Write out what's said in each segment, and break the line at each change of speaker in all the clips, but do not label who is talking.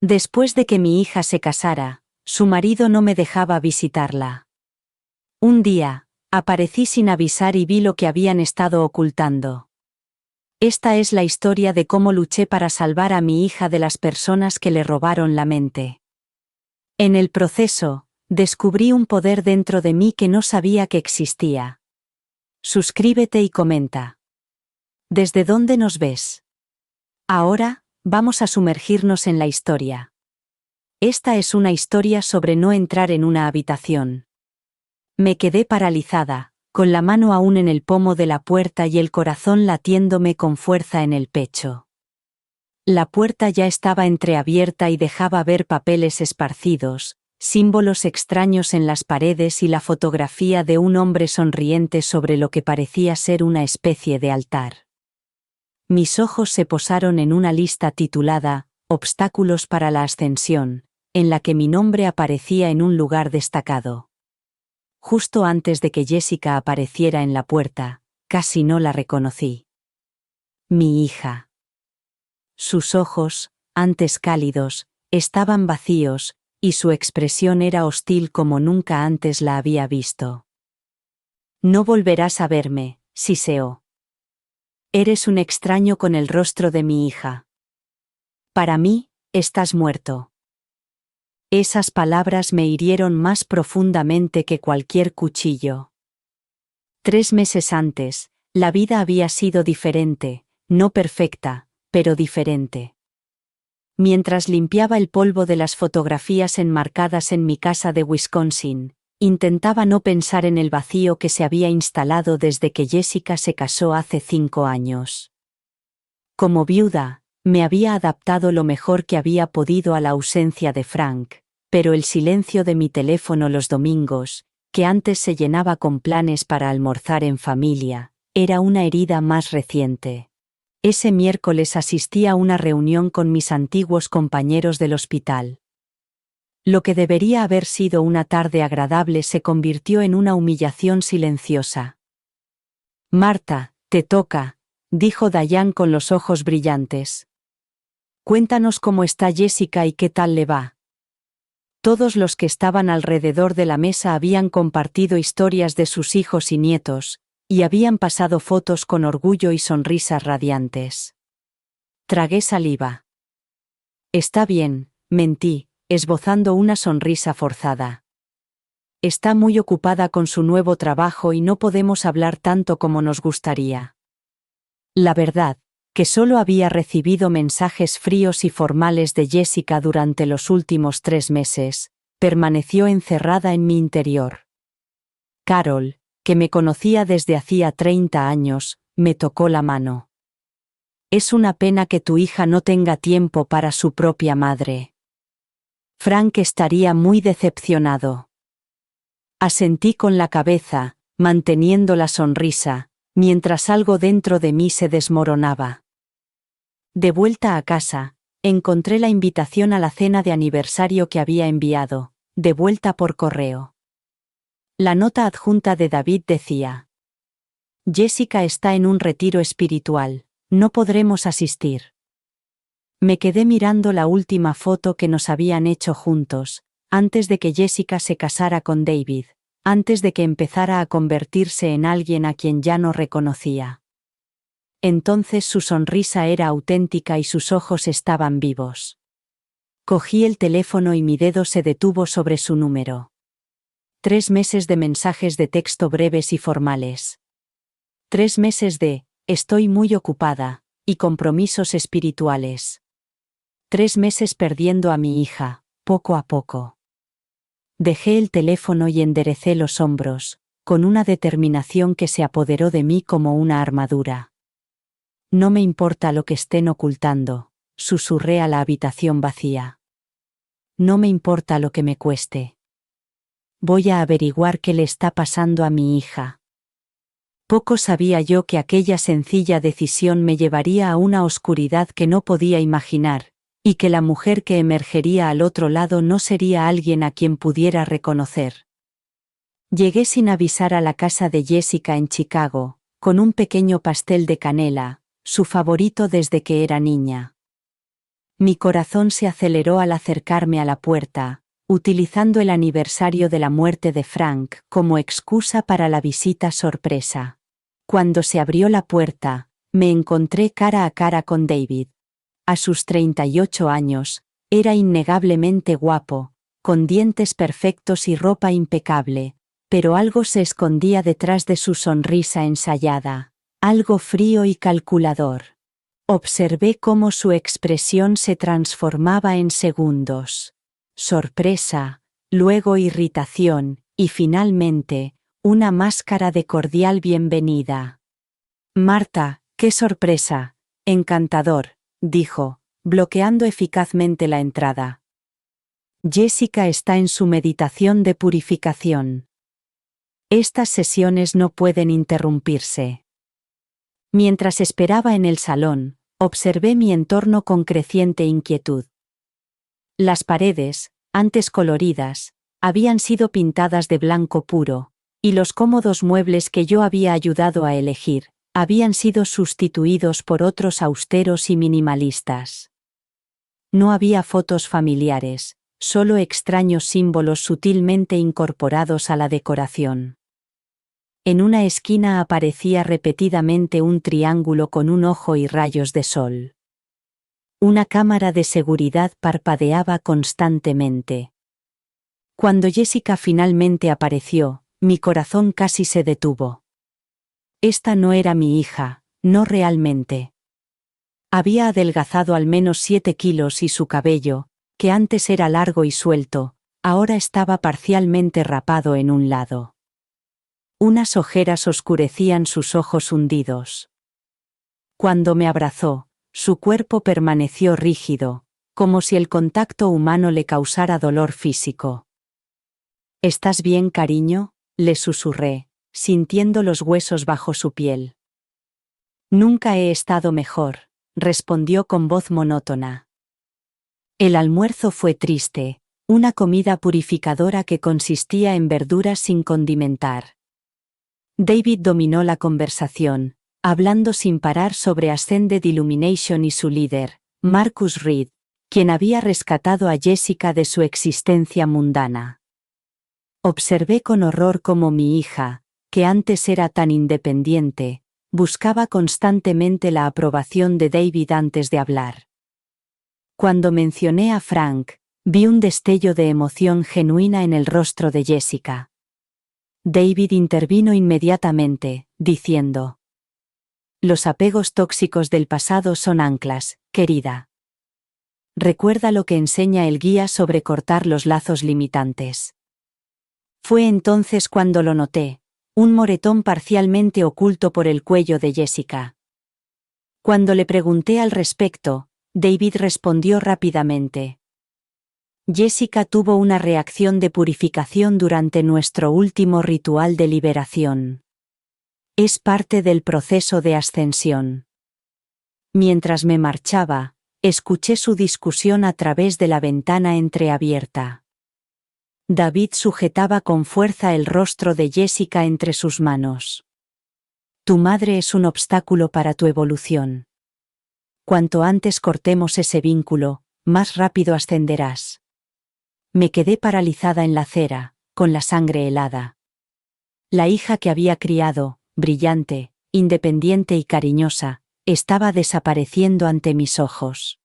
Después de que mi hija se casara, su marido no me dejaba visitarla. Un día, aparecí sin avisar y vi lo que habían estado ocultando. Esta es la historia de cómo luché para salvar a mi hija de las personas que le robaron la mente. En el proceso, descubrí un poder dentro de mí que no sabía que existía. Suscríbete y comenta. ¿Desde dónde nos ves? Ahora, vamos a sumergirnos en la historia. Esta es una historia sobre no entrar en una habitación. Me quedé paralizada, con la mano aún en el pomo de la puerta y el corazón latiéndome con fuerza en el pecho. La puerta ya estaba entreabierta y dejaba ver papeles esparcidos, símbolos extraños en las paredes y la fotografía de un hombre sonriente sobre lo que parecía ser una especie de altar. Mis ojos se posaron en una lista titulada Obstáculos para la ascensión, en la que mi nombre aparecía en un lugar destacado. Justo antes de que Jessica apareciera en la puerta, casi no la reconocí. Mi hija. Sus ojos, antes cálidos, estaban vacíos, y su expresión era hostil como nunca antes la había visto. No volverás a verme, siseó. Eres un extraño con el rostro de mi hija. Para mí, estás muerto. Esas palabras me hirieron más profundamente que cualquier cuchillo. 3 meses antes, la vida había sido diferente, no perfecta, pero diferente. Mientras limpiaba el polvo de las fotografías enmarcadas en mi casa de Wisconsin, intentaba no pensar en el vacío que se había instalado desde que Jessica se casó hace 5 años. Como viuda, me había adaptado lo mejor que había podido a la ausencia de Frank, pero el silencio de mi teléfono los domingos, que antes se llenaba con planes para almorzar en familia, era una herida más reciente. Ese miércoles asistí a una reunión con mis antiguos compañeros del hospital. Lo que debería haber sido una tarde agradable se convirtió en una humillación silenciosa. Marta, te toca, dijo Diane con los ojos brillantes. Cuéntanos cómo está Jessica y qué tal le va. Todos los que estaban alrededor de la mesa habían compartido historias de sus hijos y nietos, y habían pasado fotos con orgullo y sonrisas radiantes. Tragué saliva. Está bien, mentí, esbozando una sonrisa forzada. Está muy ocupada con su nuevo trabajo y no podemos hablar tanto como nos gustaría. La verdad, que solo había recibido mensajes fríos y formales de Jessica durante los últimos 3 meses, permaneció encerrada en mi interior. Carol, que me conocía desde hacía 30 años, me tocó la mano. Es una pena que tu hija no tenga tiempo para su propia madre. Frank estaría muy decepcionado. Asentí con la cabeza, manteniendo la sonrisa, mientras algo dentro de mí se desmoronaba. De vuelta a casa, encontré la invitación a la cena de aniversario que había enviado, de vuelta por correo. La nota adjunta de David decía: Jessica está en un retiro espiritual, no podremos asistir. Me quedé mirando la última foto que nos habían hecho juntos, antes de que Jessica se casara con David, antes de que empezara a convertirse en alguien a quien ya no reconocía. Entonces su sonrisa era auténtica y sus ojos estaban vivos. Cogí el teléfono y mi dedo se detuvo sobre su número. 3 meses de mensajes de texto breves y formales. 3 meses de «estoy muy ocupada» y compromisos espirituales. 3 meses perdiendo a mi hija, poco a poco. Dejé el teléfono y enderecé los hombros, con una determinación que se apoderó de mí como una armadura. No me importa lo que estén ocultando, susurré a la habitación vacía. No me importa lo que me cueste. Voy a averiguar qué le está pasando a mi hija. Poco sabía yo que aquella sencilla decisión me llevaría a una oscuridad que no podía imaginar, y que la mujer que emergería al otro lado no sería alguien a quien pudiera reconocer. Llegué sin avisar a la casa de Jessica en Chicago, con un pequeño pastel de canela, su favorito desde que era niña. Mi corazón se aceleró al acercarme a la puerta, utilizando el aniversario de la muerte de Frank como excusa para la visita sorpresa. Cuando se abrió la puerta, me encontré cara a cara con David. A sus 38 años, era innegablemente guapo, con dientes perfectos y ropa impecable, pero algo se escondía detrás de su sonrisa ensayada, algo frío y calculador. Observé cómo su expresión se transformaba en segundos. Sorpresa, luego irritación, y finalmente, una máscara de cordial bienvenida. «Marta, qué sorpresa, encantador», dijo, bloqueando eficazmente la entrada. «Jessica está en su meditación de purificación. Estas sesiones no pueden interrumpirse». Mientras esperaba en el salón, observé mi entorno con creciente inquietud. Las paredes, antes coloridas, habían sido pintadas de blanco puro, y los cómodos muebles que yo había ayudado a elegir, habían sido sustituidos por otros austeros y minimalistas. No había fotos familiares, solo extraños símbolos sutilmente incorporados a la decoración. En una esquina aparecía repetidamente un triángulo con un ojo y rayos de sol. Una cámara de seguridad parpadeaba constantemente. Cuando Jessica finalmente apareció, mi corazón casi se detuvo. Esta no era mi hija, no realmente. Había adelgazado al menos 7 kilos y su cabello, que antes era largo y suelto, ahora estaba parcialmente rapado en un lado. Unas ojeras oscurecían sus ojos hundidos. Cuando me abrazó, su cuerpo permaneció rígido, como si el contacto humano le causara dolor físico. «¿Estás bien, cariño?», le susurré, sintiendo los huesos bajo su piel. «Nunca he estado mejor», respondió con voz monótona. El almuerzo fue triste, una comida purificadora que consistía en verduras sin condimentar. David dominó la conversación, hablando sin parar sobre Ascended Illumination y su líder, Marcus Reed, quien había rescatado a Jessica de su existencia mundana. Observé con horror cómo mi hija, que antes era tan independiente, buscaba constantemente la aprobación de David antes de hablar. Cuando mencioné a Frank, vi un destello de emoción genuina en el rostro de Jessica. David intervino inmediatamente, diciendo: «Los apegos tóxicos del pasado son anclas, querida. Recuerda lo que enseña el guía sobre cortar los lazos limitantes». Fue entonces cuando lo noté, un moretón parcialmente oculto por el cuello de Jessica. Cuando le pregunté al respecto, David respondió rápidamente: «Jessica tuvo una reacción de purificación durante nuestro último ritual de liberación. Es parte del proceso de ascensión». Mientras me marchaba, escuché su discusión a través de la ventana entreabierta. David sujetaba con fuerza el rostro de Jessica entre sus manos. «Tu madre es un obstáculo para tu evolución. Cuanto antes cortemos ese vínculo, más rápido ascenderás». Me quedé paralizada en la acera, con la sangre helada. La hija que había criado, brillante, independiente y cariñosa, estaba desapareciendo ante mis ojos.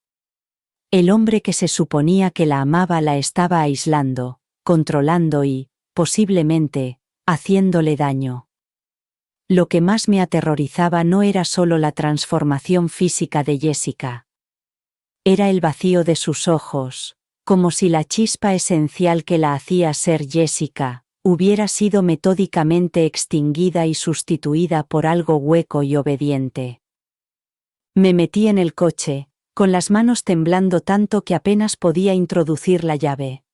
El hombre que se suponía que la amaba la estaba aislando, controlando y, posiblemente, haciéndole daño. Lo que más me aterrorizaba no era solo la transformación física de Jessica. Era el vacío de sus ojos, como si la chispa esencial que la hacía ser Jessica, hubiera sido metódicamente extinguida y sustituida por algo hueco y obediente. Me metí en el coche, con las manos temblando tanto que apenas podía introducir la llave.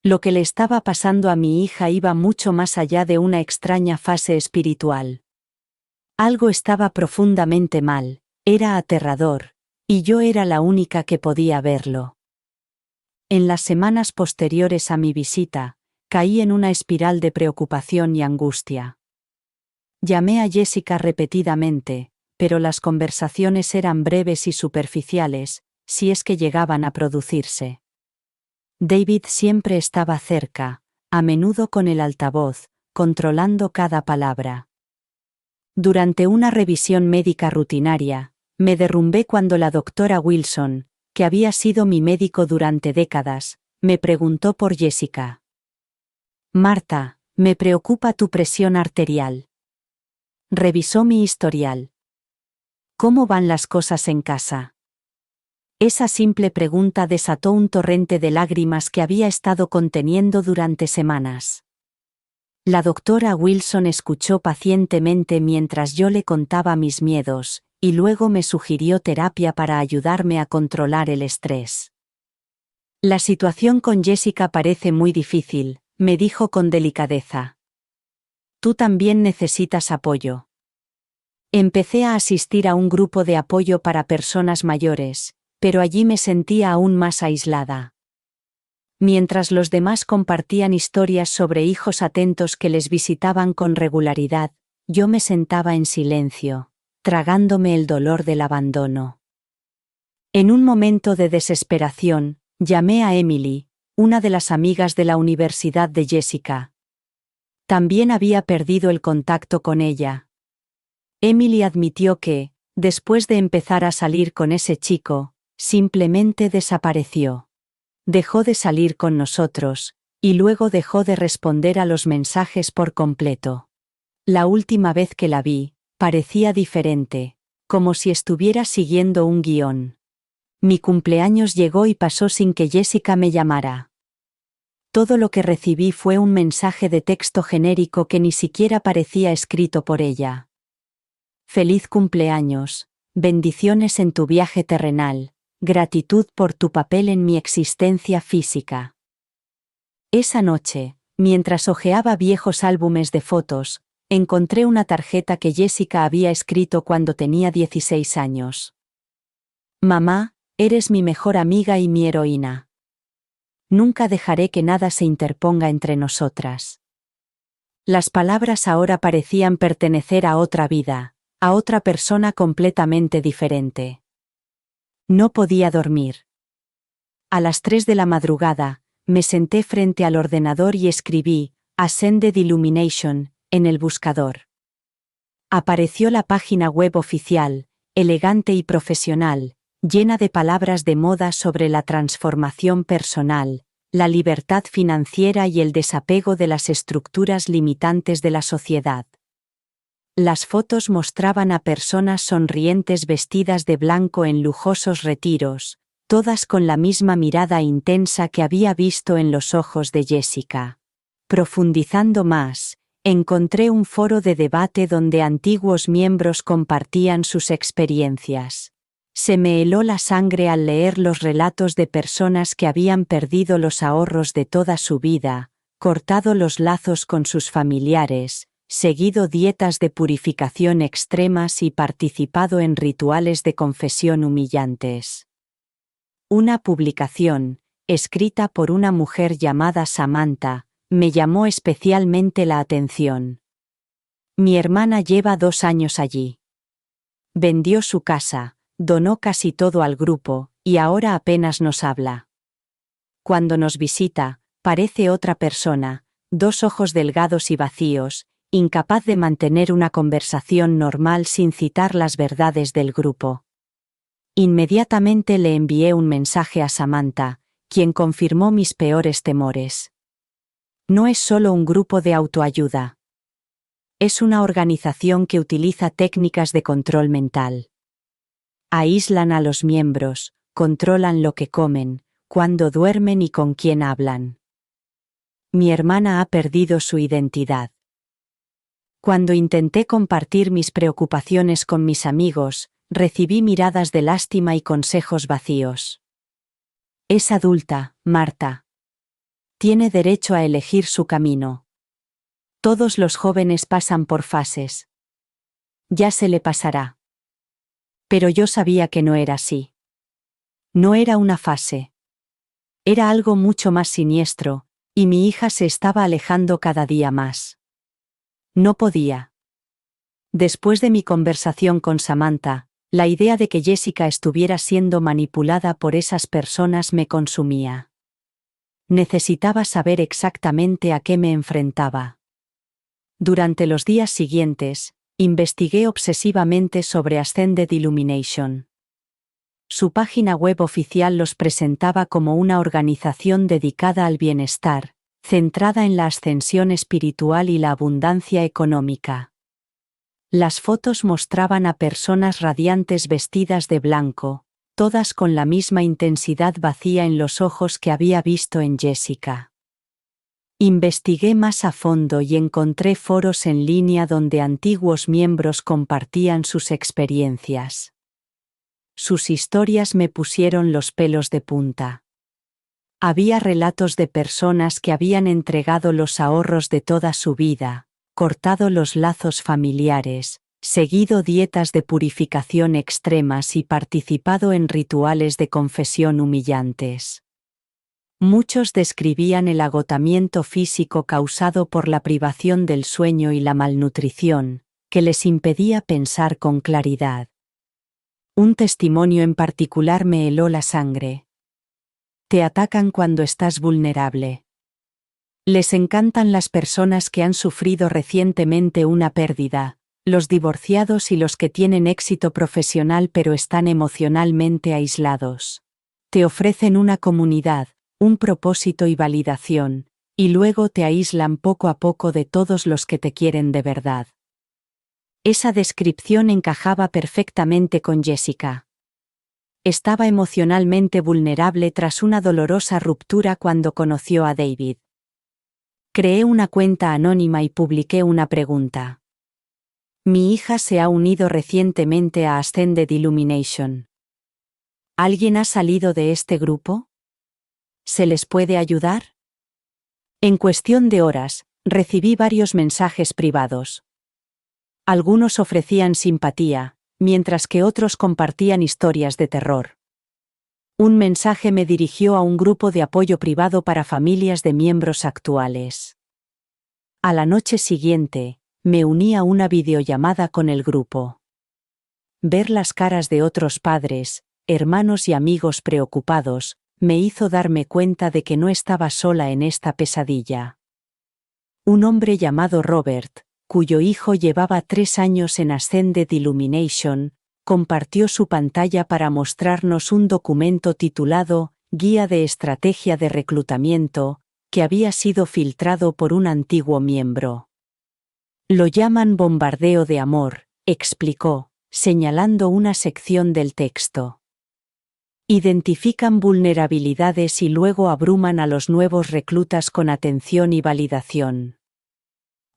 Lo que le estaba pasando a mi hija iba mucho más allá de una extraña fase espiritual. Algo estaba profundamente mal, era aterrador, y yo era la única que podía verlo. En las semanas posteriores a mi visita, caí en una espiral de preocupación y angustia. Llamé a Jessica repetidamente, pero las conversaciones eran breves y superficiales, si es que llegaban a producirse. David siempre estaba cerca, a menudo con el altavoz, controlando cada palabra. Durante una revisión médica rutinaria, me derrumbé cuando la doctora Wilson, que había sido mi médico durante décadas, me preguntó por Jessica. Marta, me preocupa tu presión arterial. Revisó mi historial. ¿Cómo van las cosas en casa? Esa simple pregunta desató un torrente de lágrimas que había estado conteniendo durante semanas. La doctora Wilson escuchó pacientemente mientras yo le contaba mis miedos, y luego me sugirió terapia para ayudarme a controlar el estrés. La situación con Jessica parece muy difícil, me dijo con delicadeza. Tú también necesitas apoyo. Empecé a asistir a un grupo de apoyo para personas mayores, pero allí me sentía aún más aislada. Mientras los demás compartían historias sobre hijos atentos que les visitaban con regularidad, yo me sentaba en silencio, tragándome el dolor del abandono. En un momento de desesperación, llamé a Emily, una de las amigas de la universidad de Jessica. También había perdido el contacto con ella. Emily admitió que, después de empezar a salir con ese chico, simplemente desapareció. Dejó de salir con nosotros, y luego dejó de responder a los mensajes por completo. La última vez que la vi, parecía diferente, como si estuviera siguiendo un guión. Mi cumpleaños llegó y pasó sin que Jessica me llamara. Todo lo que recibí fue un mensaje de texto genérico que ni siquiera parecía escrito por ella. Feliz cumpleaños, bendiciones en tu viaje terrenal, gratitud por tu papel en mi existencia física. Esa noche, mientras hojeaba viejos álbumes de fotos, encontré una tarjeta que Jessica había escrito cuando tenía 16 años. Mamá, eres mi mejor amiga y mi heroína. Nunca dejaré que nada se interponga entre nosotras. Las palabras ahora parecían pertenecer a otra vida, a otra persona completamente diferente. No podía dormir. A las 3 de la madrugada, me senté frente al ordenador y escribí Ascended Illumination en el buscador. Apareció la página web oficial, elegante y profesional, llena de palabras de moda sobre la transformación personal, la libertad financiera y el desapego de las estructuras limitantes de la sociedad. Las fotos mostraban a personas sonrientes vestidas de blanco en lujosos retiros, todas con la misma mirada intensa que había visto en los ojos de Jessica. Profundizando más, encontré un foro de debate donde antiguos miembros compartían sus experiencias. Se me heló la sangre al leer los relatos de personas que habían perdido los ahorros de toda su vida, cortado los lazos con sus familiares, seguido dietas de purificación extremas y participado en rituales de confesión humillantes. Una publicación, escrita por una mujer llamada Samantha, me llamó especialmente la atención. Mi hermana lleva 2 años allí. Vendió su casa, donó casi todo al grupo, y ahora apenas nos habla. Cuando nos visita, parece otra persona, 2 ojos delgados y vacíos, incapaz de mantener una conversación normal sin citar las verdades del grupo. Inmediatamente le envié un mensaje a Samantha, quien confirmó mis peores temores. No es solo un grupo de autoayuda. Es una organización que utiliza técnicas de control mental. Aíslan a los miembros, controlan lo que comen, cuándo duermen y con quién hablan. Mi hermana ha perdido su identidad. Cuando intenté compartir mis preocupaciones con mis amigos, recibí miradas de lástima y consejos vacíos. Es adulta, Marta. Tiene derecho a elegir su camino. Todos los jóvenes pasan por fases. Ya se le pasará. Pero yo sabía que no era así. No era una fase. Era algo mucho más siniestro, y mi hija se estaba alejando cada día más. No podía. Después de mi conversación con Samantha, La idea de que Jessica estuviera siendo manipulada por esas personas me consumía. Necesitaba saber exactamente a qué me enfrentaba. Durante los días siguientes, investigué obsesivamente sobre Ascended Illumination. Su página web oficial los presentaba como una organización dedicada al bienestar, centrada en la ascensión espiritual y la abundancia económica. Las fotos mostraban a personas radiantes vestidas de blanco, todas con la misma intensidad vacía en los ojos que había visto en Jessica. Investigué más a fondo y encontré foros en línea donde antiguos miembros compartían sus experiencias. Sus historias me pusieron los pelos de punta. Había relatos de personas que habían entregado los ahorros de toda su vida, cortado los lazos familiares, seguido dietas de purificación extremas y participado en rituales de confesión humillantes. Muchos describían el agotamiento físico causado por la privación del sueño y la malnutrición, que les impedía pensar con claridad. Un testimonio en particular me heló la sangre. Te atacan cuando estás vulnerable. Les encantan las personas que han sufrido recientemente una pérdida, los divorciados y los que tienen éxito profesional pero están emocionalmente aislados. Te ofrecen una comunidad, un propósito y validación, y luego te aíslan poco a poco de todos los que te quieren de verdad. Esa descripción encajaba perfectamente con Jessica. Estaba emocionalmente vulnerable tras una dolorosa ruptura cuando conoció a David. Creé una cuenta anónima y publiqué una pregunta. Mi hija se ha unido recientemente a Ascended Illumination. ¿Alguien ha salido de este grupo? ¿Se les puede ayudar? En cuestión de horas, recibí varios mensajes privados. Algunos ofrecían simpatía, mientras que otros compartían historias de terror. Un mensaje me dirigió a un grupo de apoyo privado para familias de miembros actuales. A la noche siguiente, me uní a una videollamada con el grupo. Ver las caras de otros padres, hermanos y amigos preocupados, me hizo darme cuenta de que no estaba sola en esta pesadilla. Un hombre llamado Robert, cuyo hijo llevaba 3 años en Ascended Illumination, compartió su pantalla para mostrarnos un documento titulado Guía de Estrategia de Reclutamiento, que había sido filtrado por un antiguo miembro. Lo llaman bombardeo de amor, explicó, señalando una sección del texto. Identifican vulnerabilidades y luego abruman a los nuevos reclutas con atención y validación.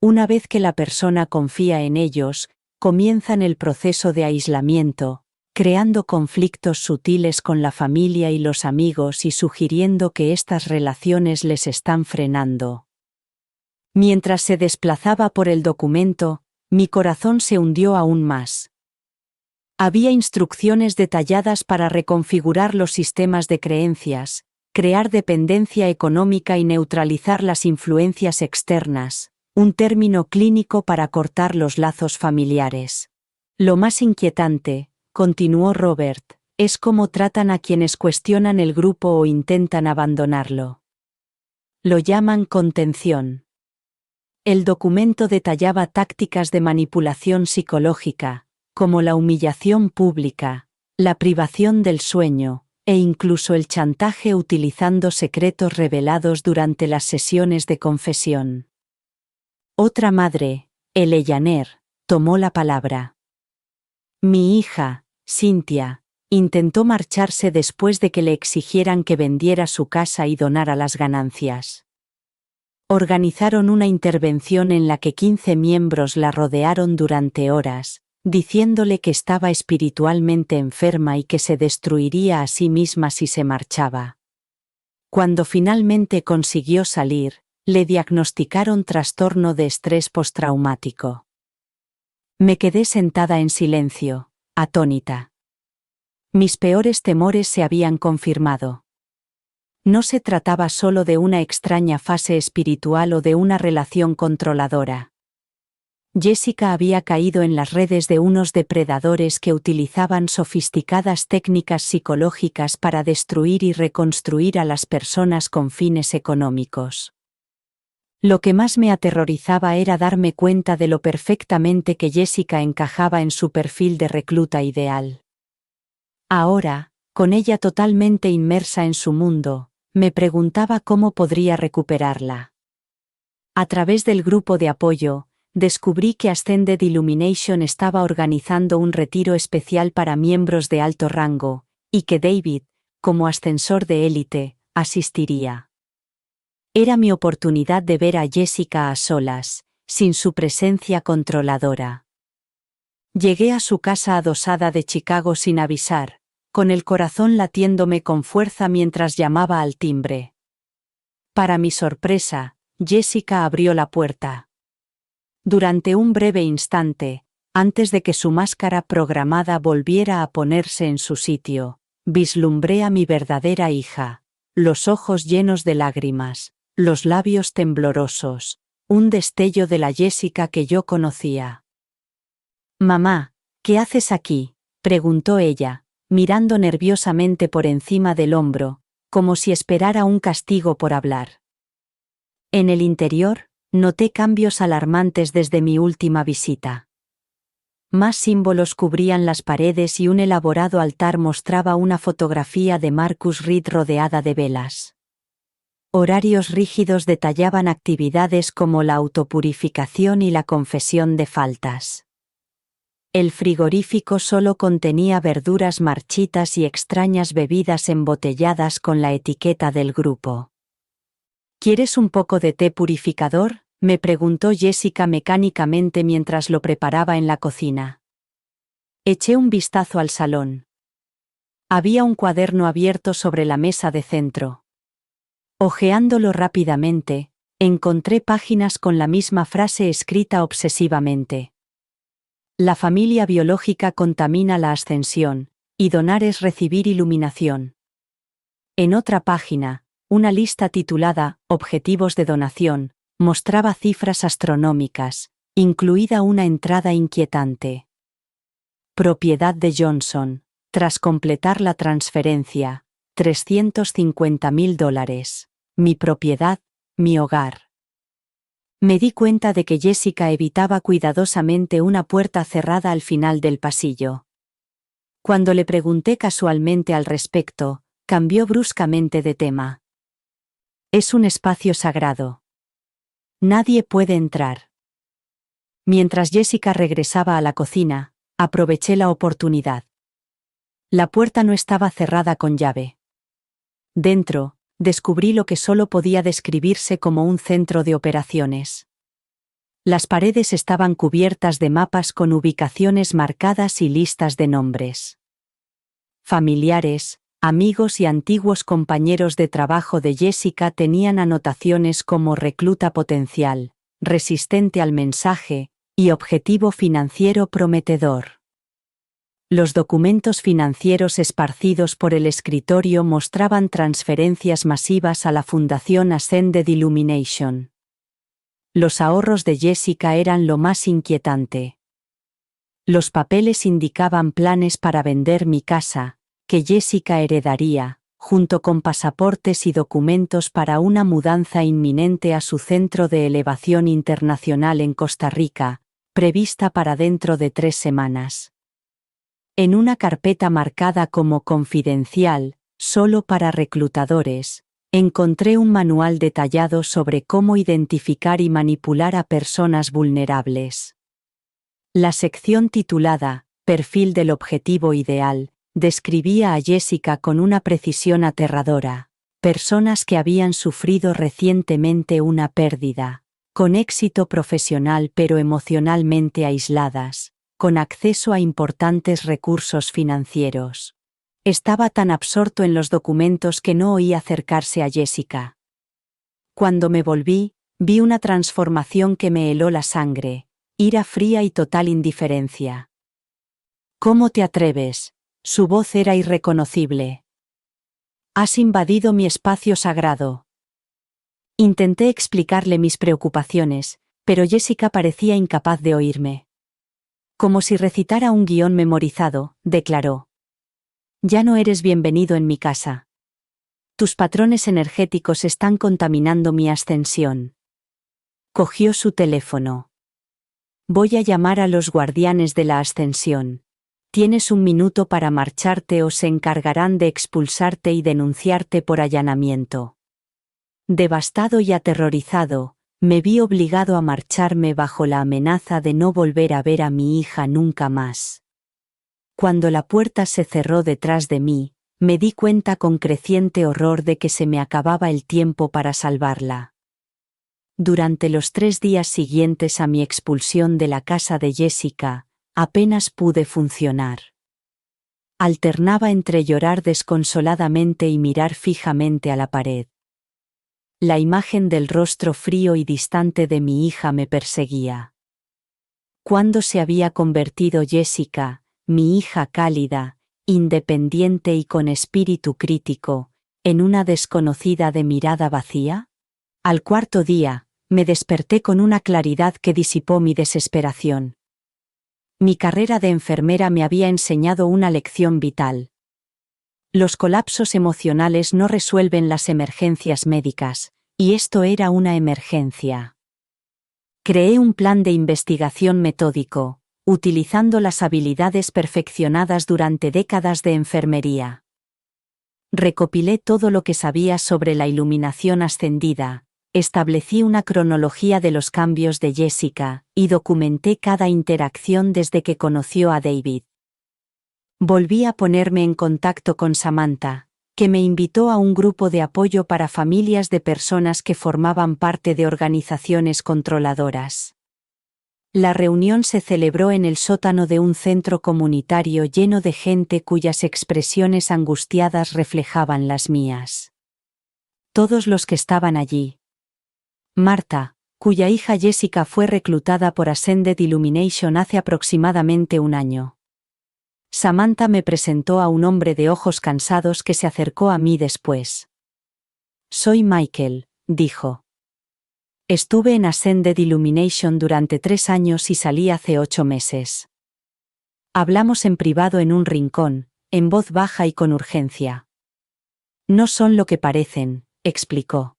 Una vez que la persona confía en ellos, comienzan el proceso de aislamiento, creando conflictos sutiles con la familia y los amigos y sugiriendo que estas relaciones les están frenando. Mientras se desplazaba por el documento, mi corazón se hundió aún más. Había instrucciones detalladas para reconfigurar los sistemas de creencias, crear dependencia económica y neutralizar las influencias externas. Un término clínico para cortar los lazos familiares. Lo más inquietante, continuó Robert, es cómo tratan a quienes cuestionan el grupo o intentan abandonarlo. Lo llaman contención. El documento detallaba tácticas de manipulación psicológica, como la humillación pública, la privación del sueño, e incluso el chantaje utilizando secretos revelados durante las sesiones de confesión. Otra madre, Eleanor, tomó la palabra. Mi hija, Cynthia, intentó marcharse después de que le exigieran que vendiera su casa y donara las ganancias. Organizaron una intervención en la que 15 miembros la rodearon durante horas, diciéndole que estaba espiritualmente enferma y que se destruiría a sí misma si se marchaba. Cuando finalmente consiguió salir, le diagnosticaron trastorno de estrés postraumático. Me quedé sentada en silencio, atónita. Mis peores temores se habían confirmado. No se trataba solo de una extraña fase espiritual o de una relación controladora. Jessica había caído en las redes de unos depredadores que utilizaban sofisticadas técnicas psicológicas para destruir y reconstruir a las personas con fines económicos. Lo que más me aterrorizaba era darme cuenta de lo perfectamente que Jessica encajaba en su perfil de recluta ideal. Ahora, con ella totalmente inmersa en su mundo, me preguntaba cómo podría recuperarla. A través del grupo de apoyo, descubrí que Ascended Illumination estaba organizando un retiro especial para miembros de alto rango, y que David, como ascensor de élite, asistiría. Era mi oportunidad de ver a Jessica a solas, sin su presencia controladora. Llegué a su casa adosada de Chicago sin avisar, con el corazón latiéndome con fuerza mientras llamaba al timbre. Para mi sorpresa, Jessica abrió la puerta. Durante un breve instante, antes de que su máscara programada volviera a ponerse en su sitio, vislumbré a mi verdadera hija, los ojos llenos de lágrimas, los labios temblorosos, un destello de la Jessica que yo conocía. «Mamá, ¿qué haces aquí?», preguntó ella, mirando nerviosamente por encima del hombro, como si esperara un castigo por hablar. En el interior, noté cambios alarmantes desde mi última visita. Más símbolos cubrían las paredes y un elaborado altar mostraba una fotografía de Marcus Reed rodeada de velas. Horarios rígidos detallaban actividades como la autopurificación y la confesión de faltas. El frigorífico solo contenía verduras marchitas y extrañas bebidas embotelladas con la etiqueta del grupo. «¿Quieres un poco de té purificador?», me preguntó Jessica mecánicamente mientras lo preparaba en la cocina. Eché un vistazo al salón. Había un cuaderno abierto sobre la mesa de centro. Hojeándolo rápidamente, encontré páginas con la misma frase escrita obsesivamente. La familia biológica contamina la ascensión, y donar es recibir iluminación. En otra página, una lista titulada «Objetivos de donación» mostraba cifras astronómicas, incluida una entrada inquietante. Propiedad de Johnson, tras completar la transferencia, $350.000. Mi propiedad, mi hogar. Me di cuenta de que Jessica evitaba cuidadosamente una puerta cerrada al final del pasillo. Cuando le pregunté casualmente al respecto, cambió bruscamente de tema. «Es un espacio sagrado. Nadie puede entrar». Mientras Jessica regresaba a la cocina, aproveché la oportunidad. La puerta no estaba cerrada con llave. Dentro, descubrí lo que solo podía describirse como un centro de operaciones. Las paredes estaban cubiertas de mapas con ubicaciones marcadas y listas de nombres. Familiares, amigos y antiguos compañeros de trabajo de Jessica tenían anotaciones como recluta potencial, resistente al mensaje, y objetivo financiero prometedor. Los documentos financieros esparcidos por el escritorio mostraban transferencias masivas a la Fundación Ascended Illumination. Los ahorros de Jessica eran lo más inquietante. Los papeles indicaban planes para vender mi casa, que Jessica heredaría, junto con pasaportes y documentos para una mudanza inminente a su centro de elevación internacional en Costa Rica, prevista para dentro de 3 semanas. En una carpeta marcada como confidencial, solo para reclutadores, encontré un manual detallado sobre cómo identificar y manipular a personas vulnerables. La sección titulada «Perfil del objetivo ideal» describía a Jessica con una precisión aterradora. Personas que habían sufrido recientemente una pérdida, con éxito profesional pero emocionalmente aisladas, con acceso a importantes recursos financieros. Estaba tan absorto en los documentos que no oí acercarse a Jessica. Cuando me volví, vi una transformación que me heló la sangre, ira fría y total indiferencia. «¿Cómo te atreves?», su voz era irreconocible. «Has invadido mi espacio sagrado». Intenté explicarle mis preocupaciones, Pero Jessica parecía incapaz de oírme. Como si recitara un guión memorizado, declaró. Ya no eres bienvenido en mi casa. Tus patrones energéticos están contaminando mi ascensión. Cogió su teléfono. Voy a llamar a los guardianes de la ascensión. Tienes un minuto para marcharte o se encargarán de expulsarte y denunciarte por allanamiento. Devastado y aterrorizado, me vi obligado a marcharme bajo la amenaza de no volver a ver a mi hija nunca más. Cuando la puerta se cerró detrás de mí, me di cuenta con creciente horror de que se me acababa el tiempo para salvarla. Durante los 3 días siguientes a mi expulsión de la casa de Jessica, apenas pude funcionar. Alternaba entre llorar desconsoladamente y mirar fijamente a la pared. La imagen del rostro frío y distante de mi hija me perseguía. ¿Cuándo se había convertido Jessica, mi hija cálida, independiente y con espíritu crítico, en una desconocida de mirada vacía? Al 4.º día, me desperté con una claridad que disipó mi desesperación. Mi carrera de enfermera me había enseñado una lección vital. Los colapsos emocionales no resuelven las emergencias médicas, y esto era una emergencia. Creé un plan de investigación metódico, utilizando las habilidades perfeccionadas durante décadas de enfermería. Recopilé todo lo que sabía sobre la iluminación ascendida, establecí una cronología de los cambios de Jessica, y documenté cada interacción desde que conoció a David. Volví a ponerme en contacto con Samantha, que me invitó a un grupo de apoyo para familias de personas que formaban parte de organizaciones controladoras. La reunión se celebró en el sótano de un centro comunitario lleno de gente cuyas expresiones angustiadas reflejaban las mías. Todos los que estaban allí. Marta, cuya hija Jessica fue reclutada por Ascended Illumination hace aproximadamente un año. Samantha me presentó a un hombre de ojos cansados que se acercó a mí después. Soy Michael, dijo. Estuve en Ascended Illumination durante 3 años y salí hace 8 meses. Hablamos en privado en un rincón, en voz baja y con urgencia. No son lo que parecen, explicó.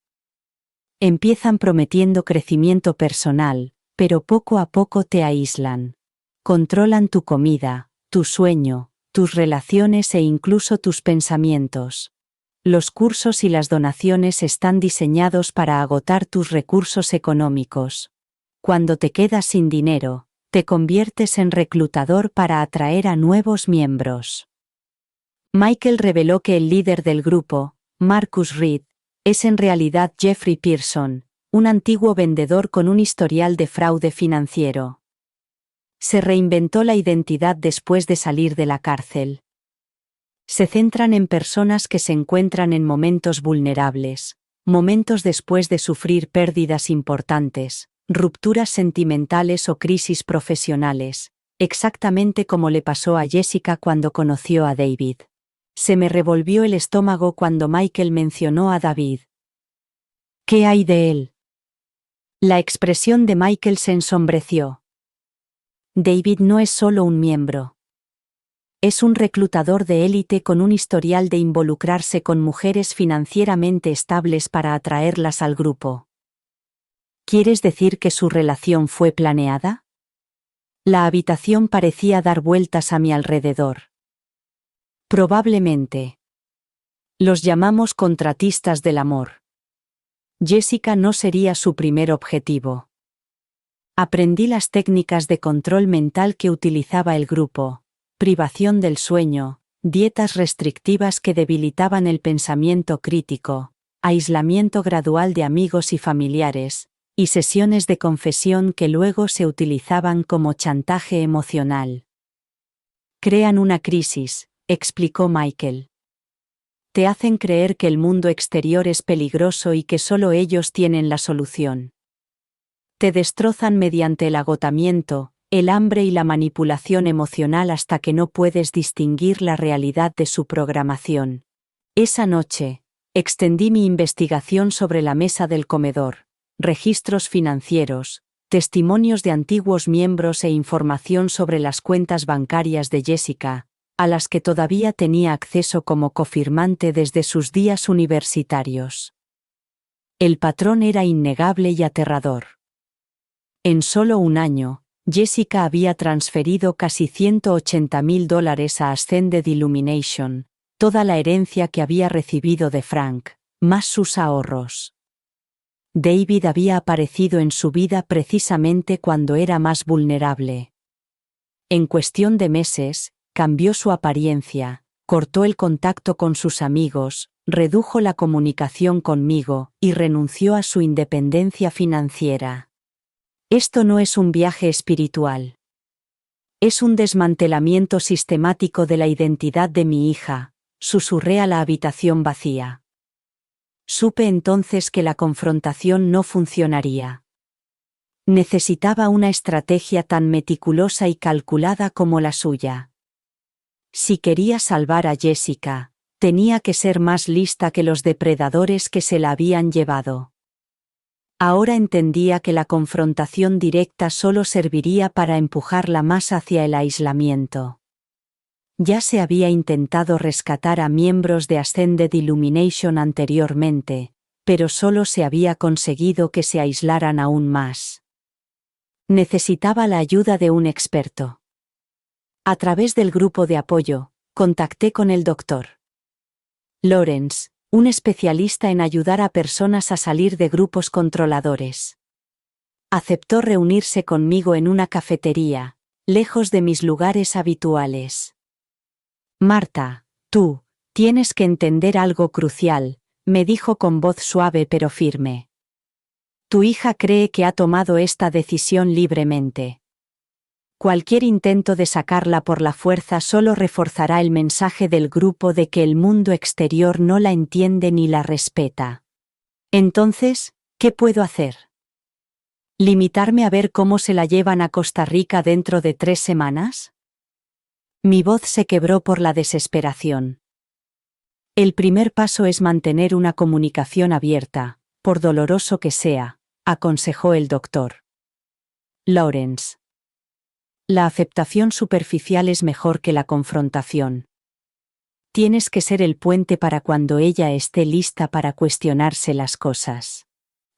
Empiezan prometiendo crecimiento personal, pero poco a poco te aíslan. Controlan tu comida, tu sueño, tus relaciones e incluso tus pensamientos. Los cursos y las donaciones están diseñados para agotar tus recursos económicos. Cuando te quedas sin dinero, te conviertes en reclutador para atraer a nuevos miembros. Michael reveló que el líder del grupo, Marcus Reed, es en realidad Jeffrey Pearson, un antiguo vendedor con un historial de fraude financiero. Se reinventó la identidad después de salir de la cárcel. Se centran en personas que se encuentran en momentos vulnerables, momentos después de sufrir pérdidas importantes, rupturas sentimentales o crisis profesionales, exactamente como le pasó a Jessica cuando conoció a David. Se me revolvió el estómago cuando Michael mencionó a David. ¿Qué hay de él? La expresión de Michael se ensombreció. David no es solo un miembro. Es un reclutador de élite con un historial de involucrarse con mujeres financieramente estables para atraerlas al grupo. ¿Quieres decir que su relación fue planeada? La habitación parecía dar vueltas a mi alrededor. Probablemente. Los llamamos contratistas del amor. Jessica no sería su primer objetivo. Aprendí las técnicas de control mental que utilizaba el grupo: privación del sueño, dietas restrictivas que debilitaban el pensamiento crítico, aislamiento gradual de amigos y familiares, y sesiones de confesión que luego se utilizaban como chantaje emocional. Crean una crisis, explicó Michael. Te hacen creer que el mundo exterior es peligroso y que solo ellos tienen la solución. Te destrozan mediante el agotamiento, el hambre y la manipulación emocional hasta que no puedes distinguir la realidad de su programación. Esa noche, extendí mi investigación sobre la mesa del comedor: registros financieros, testimonios de antiguos miembros e información sobre las cuentas bancarias de Jessica, a las que todavía tenía acceso como cofirmante desde sus días universitarios. El patrón era innegable y aterrador. En solo un año, Jessica había transferido casi $180,000 a Ascended Illumination, toda la herencia que había recibido de Frank, más sus ahorros. David había aparecido en su vida precisamente cuando era más vulnerable. En cuestión de meses, cambió su apariencia, cortó el contacto con sus amigos, redujo la comunicación conmigo y renunció a su independencia financiera. Esto no es un viaje espiritual. Es un desmantelamiento sistemático de la identidad de mi hija, susurré a la habitación vacía. Supe entonces que la confrontación no funcionaría. Necesitaba una estrategia tan meticulosa y calculada como la suya. Si quería salvar a Jessica, tenía que ser más lista que los depredadores que se la habían llevado. Ahora entendía que la confrontación directa solo serviría para empujarla más hacia el aislamiento. Ya se había intentado rescatar a miembros de Ascended Illumination anteriormente, pero solo se había conseguido que se aislaran aún más. Necesitaba la ayuda de un experto. A través del grupo de apoyo, contacté con el Dr. Lawrence, un especialista en ayudar a personas a salir de grupos controladores. Aceptó reunirse conmigo en una cafetería, lejos de mis lugares habituales. Marta, tú, tienes que entender algo crucial, me dijo con voz suave pero firme. Tu hija cree que ha tomado esta decisión libremente. Cualquier intento de sacarla por la fuerza solo reforzará el mensaje del grupo de que el mundo exterior no la entiende ni la respeta. Entonces, ¿qué puedo hacer? ¿Limitarme a ver cómo se la llevan a Costa Rica dentro de 3 semanas? Mi voz se quebró por la desesperación. El primer paso es mantener una comunicación abierta, por doloroso que sea, aconsejó el Dr. Lawrence. La aceptación superficial es mejor que la confrontación. Tienes que ser el puente para cuando ella esté lista para cuestionarse las cosas.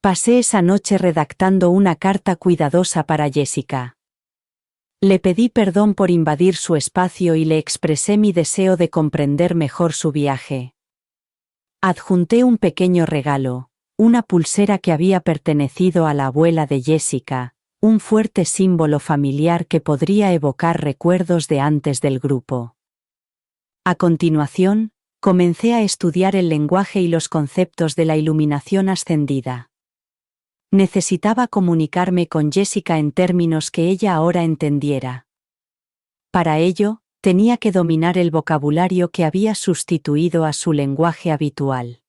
Pasé esa noche redactando una carta cuidadosa para Jessica. Le pedí perdón por invadir su espacio y le expresé mi deseo de comprender mejor su viaje. Adjunté un pequeño regalo, una pulsera que había pertenecido a la abuela de Jessica, un fuerte símbolo familiar que podría evocar recuerdos de antes del grupo. A continuación, comencé a estudiar el lenguaje y los conceptos de la iluminación ascendida. Necesitaba comunicarme con Jessica en términos que ella ahora entendiera. Para ello, tenía que dominar el vocabulario que había sustituido a su lenguaje habitual.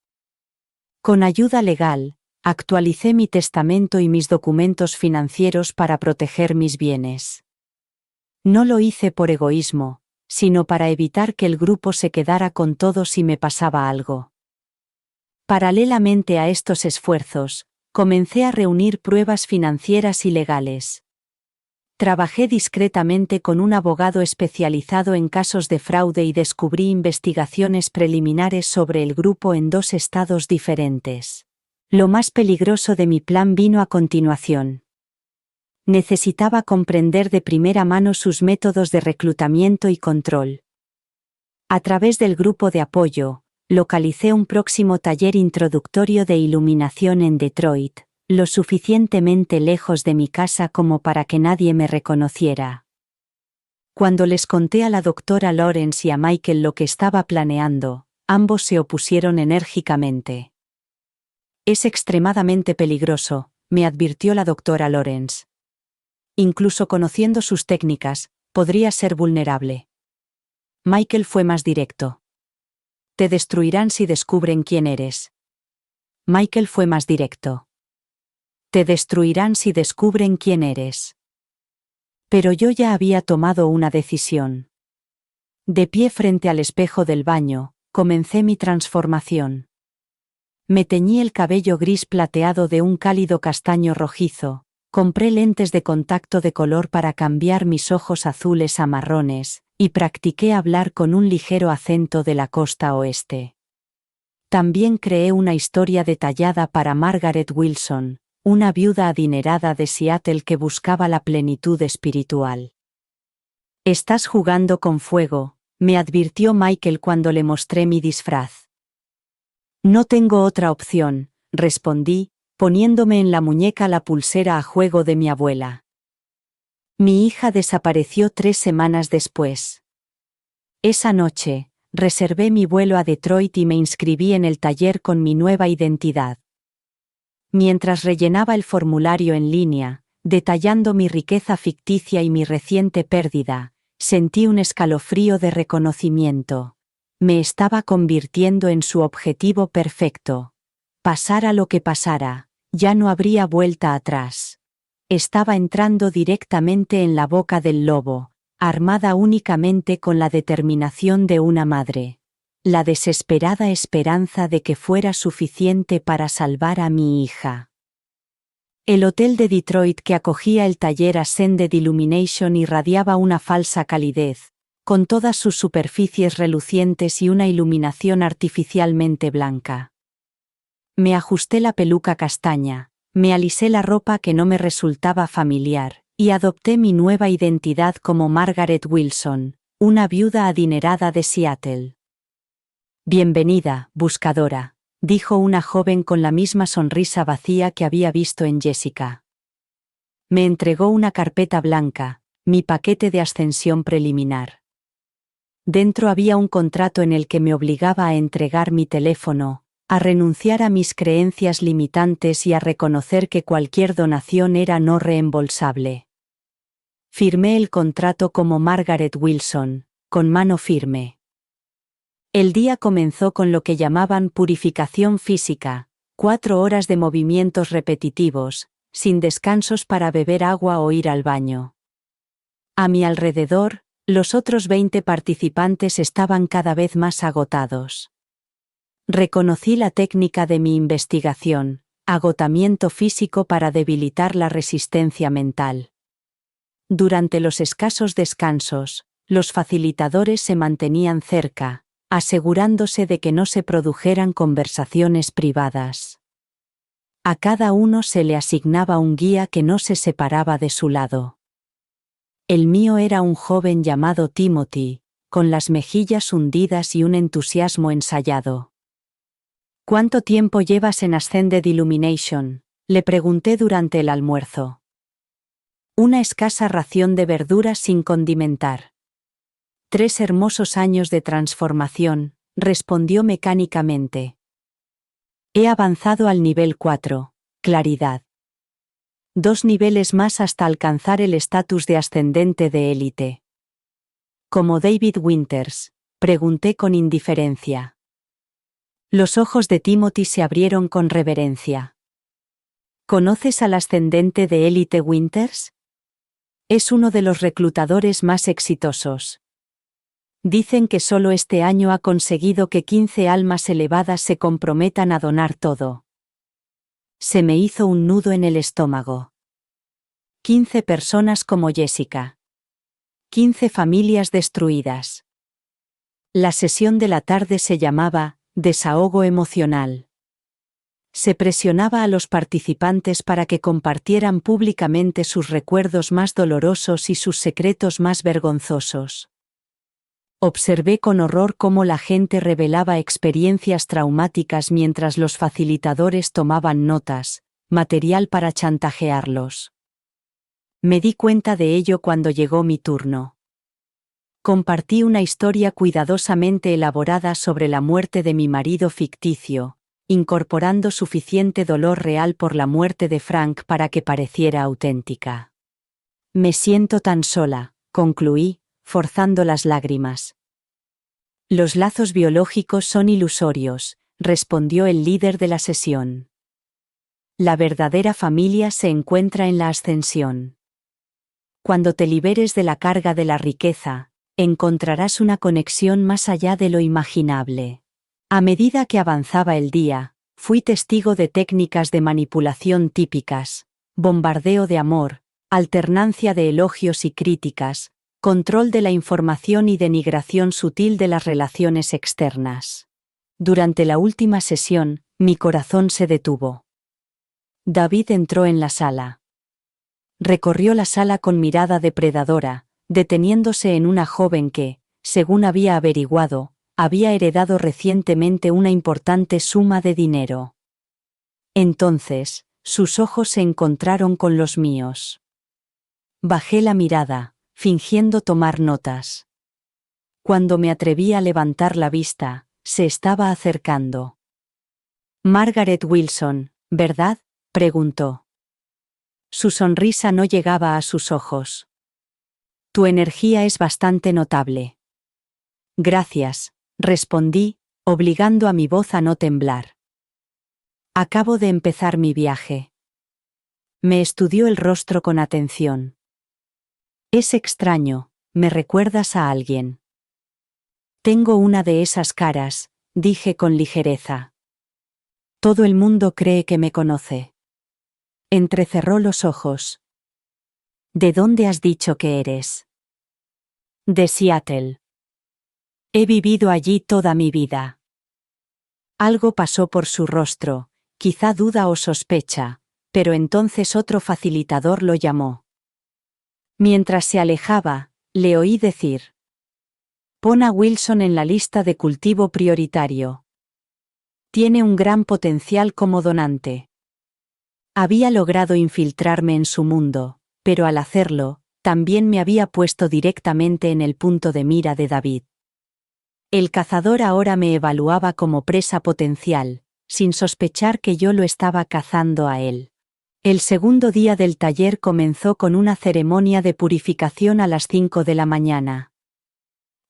Con ayuda legal, actualicé mi testamento y mis documentos financieros para proteger mis bienes. No lo hice por egoísmo, sino para evitar que el grupo se quedara con todo si me pasaba algo. Paralelamente a estos esfuerzos, comencé a reunir pruebas financieras y legales. Trabajé discretamente con un abogado especializado en casos de fraude y descubrí investigaciones preliminares sobre el grupo en 2 estados diferentes. Lo más peligroso de mi plan vino a continuación. Necesitaba comprender de primera mano sus métodos de reclutamiento y control. A través del grupo de apoyo, localicé un próximo taller introductorio de iluminación en Detroit, lo suficientemente lejos de mi casa como para que nadie me reconociera. Cuando les conté a la doctora Lawrence y a Michael lo que estaba planeando, ambos se opusieron enérgicamente. Es extremadamente peligroso, me advirtió la doctora Lawrence. Incluso conociendo sus técnicas, podría ser vulnerable. Michael fue más directo. Te destruirán si descubren quién eres. Michael fue más directo. Te destruirán si descubren quién eres. Pero yo ya había tomado una decisión. De pie frente al espejo del baño, comencé mi transformación. Me teñí el cabello gris plateado de un cálido castaño rojizo, Compré lentes de contacto de color para cambiar mis ojos azules a marrones, y practiqué hablar con un ligero acento de la costa oeste. También creé una historia detallada para Margaret Wilson, una viuda adinerada de Seattle que buscaba la plenitud espiritual. «Estás jugando con fuego», me advirtió Michael cuando le mostré mi disfraz. «No tengo otra opción», respondí, poniéndome en la muñeca la pulsera a juego de mi abuela. Mi hija desapareció 3 semanas después. Esa noche, reservé mi vuelo a Detroit y me inscribí en el taller con mi nueva identidad. Mientras rellenaba el formulario en línea, detallando mi riqueza ficticia y mi reciente pérdida, sentí un escalofrío de reconocimiento. Me estaba convirtiendo en su objetivo perfecto. Pasara lo que pasara, ya no habría vuelta atrás. Estaba entrando directamente en la boca del lobo, armada únicamente con la determinación de una madre. La desesperada esperanza de que fuera suficiente para salvar a mi hija. El hotel de Detroit que acogía el taller Ascended Illumination irradiaba una falsa calidez, con todas sus superficies relucientes y una iluminación artificialmente blanca. Me ajusté la peluca castaña, me alisé la ropa que no me resultaba familiar, y adopté mi nueva identidad como Margaret Wilson, una viuda adinerada de Seattle. «Bienvenida, buscadora», dijo una joven con la misma sonrisa vacía que había visto en Jessica. Me entregó una carpeta blanca, mi paquete de ascensión preliminar. Dentro había un contrato en el que me obligaba a entregar mi teléfono, a renunciar a mis creencias limitantes y a reconocer que cualquier donación era no reembolsable. Firmé el contrato como Margaret Wilson, con mano firme. El día comenzó con lo que llamaban purificación física, 4 horas de movimientos repetitivos, sin descansos para beber agua o ir al baño. A mi alrededor, los otros 20 participantes estaban cada vez más agotados. Reconocí la técnica de mi investigación, agotamiento físico para debilitar la resistencia mental. Durante los escasos descansos, los facilitadores se mantenían cerca, asegurándose de que no se produjeran conversaciones privadas. A cada uno se le asignaba un guía que no se separaba de su lado. El mío era un joven llamado Timothy, con las mejillas hundidas y un entusiasmo ensayado. «¿Cuánto tiempo llevas en Ascended Illumination?», le pregunté durante el almuerzo. «Una escasa ración de verduras sin condimentar». 3 hermosos años de transformación, respondió mecánicamente. He avanzado al nivel 4, claridad. 2 niveles más hasta alcanzar el estatus de ascendente de élite. ¿Como David Winters?, pregunté con indiferencia. Los ojos de Timothy se abrieron con reverencia. ¿Conoces al ascendente de élite Winters? Es uno de los reclutadores más exitosos. Dicen que solo este año ha conseguido que 15 almas elevadas se comprometan a donar todo. Se me hizo un nudo en el estómago. 15 personas como Jessica. 15 familias destruidas. La sesión de la tarde se llamaba desahogo emocional. Se presionaba a los participantes para que compartieran públicamente sus recuerdos más dolorosos y sus secretos más vergonzosos. Observé con horror cómo la gente revelaba experiencias traumáticas mientras los facilitadores tomaban notas, material para chantajearlos. Me di cuenta de ello cuando llegó mi turno. Compartí una historia cuidadosamente elaborada sobre la muerte de mi marido ficticio, incorporando suficiente dolor real por la muerte de Frank para que pareciera auténtica. Me siento tan sola, concluí, forzando las lágrimas. Los lazos biológicos son ilusorios, respondió el líder de la sesión. La verdadera familia se encuentra en la ascensión. Cuando te liberes de la carga de la riqueza, encontrarás una conexión más allá de lo imaginable. A medida que avanzaba el día, fui testigo de técnicas de manipulación típicas, bombardeo de amor, alternancia de elogios y críticas, control de la información y denigración sutil de las relaciones externas. Durante la última sesión, mi corazón se detuvo. David entró en la sala. Recorrió la sala con mirada depredadora, deteniéndose en una joven que, según había averiguado, había heredado recientemente una importante suma de dinero. Entonces, sus ojos se encontraron con los míos. Bajé la mirada, fingiendo tomar notas. Cuando me atreví a levantar la vista, se estaba acercando. Margaret Wilson, ¿verdad?, preguntó. Su sonrisa no llegaba a sus ojos. Tu energía es bastante notable. Gracias, respondí, obligando a mi voz a no temblar. Acabo de empezar mi viaje. Me estudió el rostro con atención. Es extraño, ¿me recuerdas a alguien? Tengo una de esas caras, dije con ligereza. Todo el mundo cree que me conoce. Entrecerró los ojos. ¿De dónde has dicho que eres? De Seattle. He vivido allí toda mi vida. Algo pasó por su rostro, quizá duda o sospecha, pero entonces otro facilitador lo llamó. Mientras se alejaba, le oí decir: pon a Wilson en la lista de cultivo prioritario. Tiene un gran potencial como donante. Había logrado infiltrarme en su mundo, pero al hacerlo, también me había puesto directamente en el punto de mira de David. El cazador ahora me evaluaba como presa potencial, sin sospechar que yo lo estaba cazando a él. El segundo día del taller comenzó con una ceremonia de purificación a las 5 de la mañana.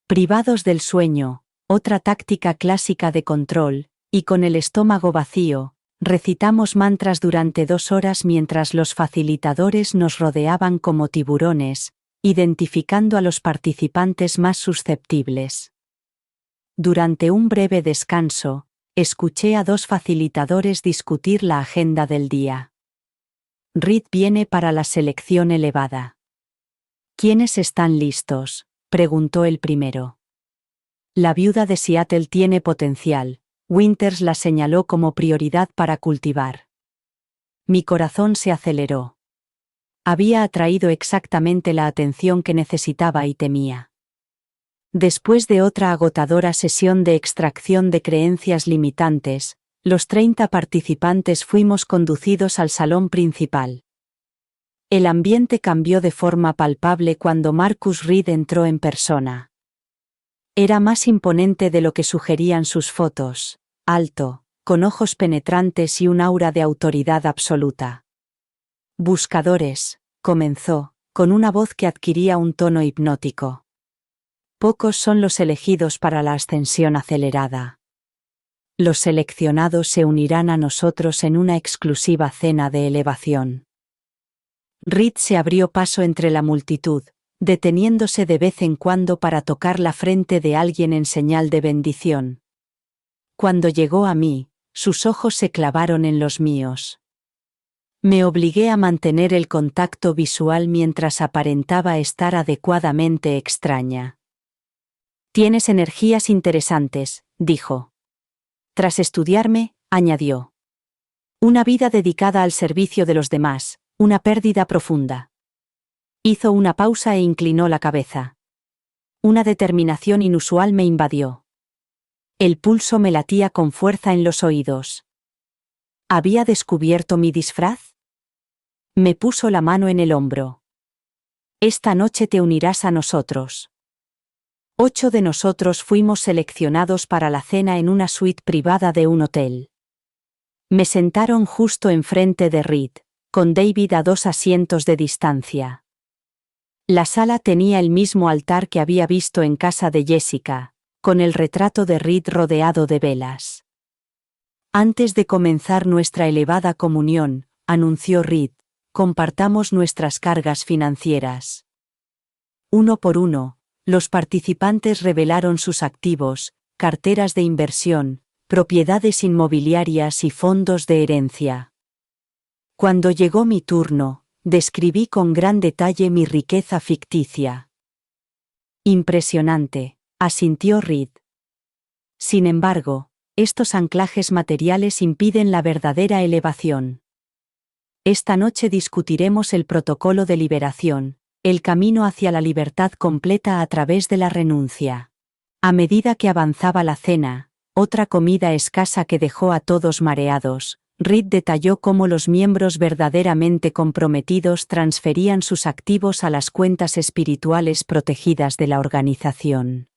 Privados del sueño, otra táctica clásica de control, y con el estómago vacío, recitamos mantras durante 2 horas mientras los facilitadores nos rodeaban como tiburones, identificando a los participantes más susceptibles. Durante un breve descanso, escuché a 2 facilitadores discutir la agenda del día. Reed viene para la selección elevada. ¿Quiénes están listos?, preguntó el primero. La viuda de Seattle tiene potencial, Winters la señaló como prioridad para cultivar. Mi corazón se aceleró. Había atraído exactamente la atención que necesitaba y temía. Después de otra agotadora sesión de extracción de creencias limitantes, los 30 participantes fuimos conducidos al salón principal. El ambiente cambió de forma palpable cuando Marcus Reed entró en persona. Era más imponente de lo que sugerían sus fotos, alto, con ojos penetrantes y un aura de autoridad absoluta. Buscadores, comenzó, con una voz que adquiría un tono hipnótico. Pocos son los elegidos para la ascensión acelerada. Los seleccionados se unirán a nosotros en una exclusiva cena de elevación. Reed se abrió paso entre la multitud, deteniéndose de vez en cuando para tocar la frente de alguien en señal de bendición. Cuando llegó a mí, sus ojos se clavaron en los míos. Me obligué a mantener el contacto visual mientras aparentaba estar adecuadamente extraña. Tienes energías interesantes, dijo. Tras estudiarme, añadió. Una vida dedicada al servicio de los demás, una pérdida profunda. Hizo una pausa e inclinó la cabeza. Una determinación inusual me invadió. El pulso me latía con fuerza en los oídos. ¿Había descubierto mi disfraz? Me puso la mano en el hombro. Esta noche te unirás a nosotros. 8 de nosotros fuimos seleccionados para la cena en una suite privada de un hotel. Me sentaron justo enfrente de Reed, con David a 2 asientos de distancia. La sala tenía el mismo altar que había visto en casa de Jessica, con el retrato de Reed rodeado de velas. Antes de comenzar nuestra elevada comunión, anunció Reed, compartamos nuestras cargas financieras. Uno por uno, los participantes revelaron sus activos, carteras de inversión, propiedades inmobiliarias y fondos de herencia. Cuando llegó mi turno, describí con gran detalle mi riqueza ficticia. Impresionante, asintió Reed. Sin embargo, estos anclajes materiales impiden la verdadera elevación. Esta noche discutiremos el protocolo de liberación, el camino hacia la libertad completa a través de la renuncia. A medida que avanzaba la cena, otra comida escasa que dejó a todos mareados, Reed detalló cómo los miembros verdaderamente comprometidos transferían sus activos a las cuentas espirituales protegidas de la organización.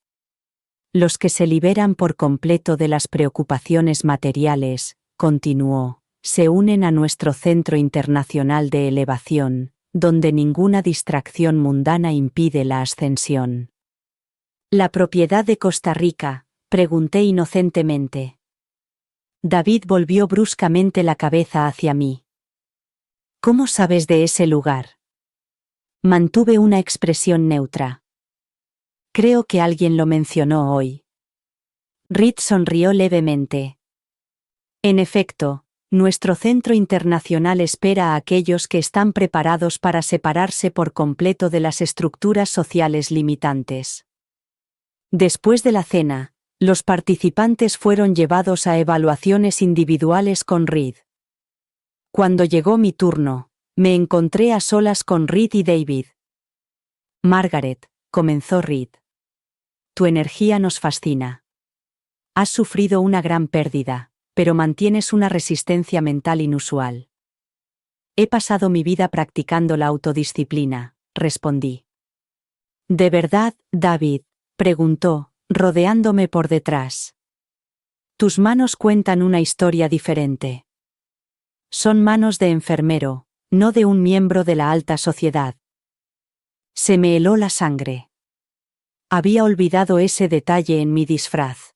Los que se liberan por completo de las preocupaciones materiales, continuó, se unen a nuestro Centro Internacional de Elevación, donde ninguna distracción mundana impide la ascensión. ¿La propiedad de Costa Rica?, pregunté inocentemente. David volvió bruscamente la cabeza hacia mí. ¿Cómo sabes de ese lugar? Mantuve una expresión neutra. Creo que alguien lo mencionó hoy. Reed sonrió levemente. En efecto, nuestro centro internacional espera a aquellos que están preparados para separarse por completo de las estructuras sociales limitantes. Después de la cena, los participantes fueron llevados a evaluaciones individuales con Reed. Cuando llegó mi turno, me encontré a solas con Reed y David. Margaret, comenzó Reed. Tu energía nos fascina. Has sufrido una gran pérdida, pero mantienes una resistencia mental inusual. He pasado mi vida practicando la autodisciplina, respondí. ¿De verdad, David?, preguntó, rodeándome por detrás. Tus manos cuentan una historia diferente. Son manos de enfermero, no de un miembro de la alta sociedad. Se me heló la sangre. Había olvidado ese detalle en mi disfraz.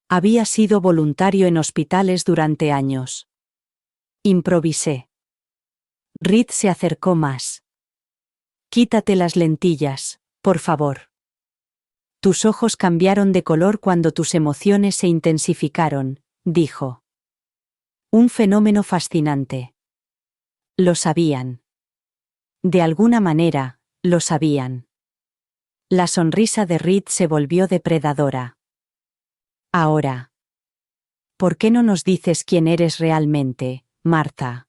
Había sido voluntario en hospitales durante años. Improvisé. Reed se acercó más. Quítate las lentillas, por favor. Tus ojos cambiaron de color cuando tus emociones se intensificaron, dijo. Un fenómeno fascinante. Lo sabían. De alguna manera, lo sabían. La sonrisa de Reed se volvió depredadora. Ahora. ¿Por qué no nos dices quién eres realmente, Martha?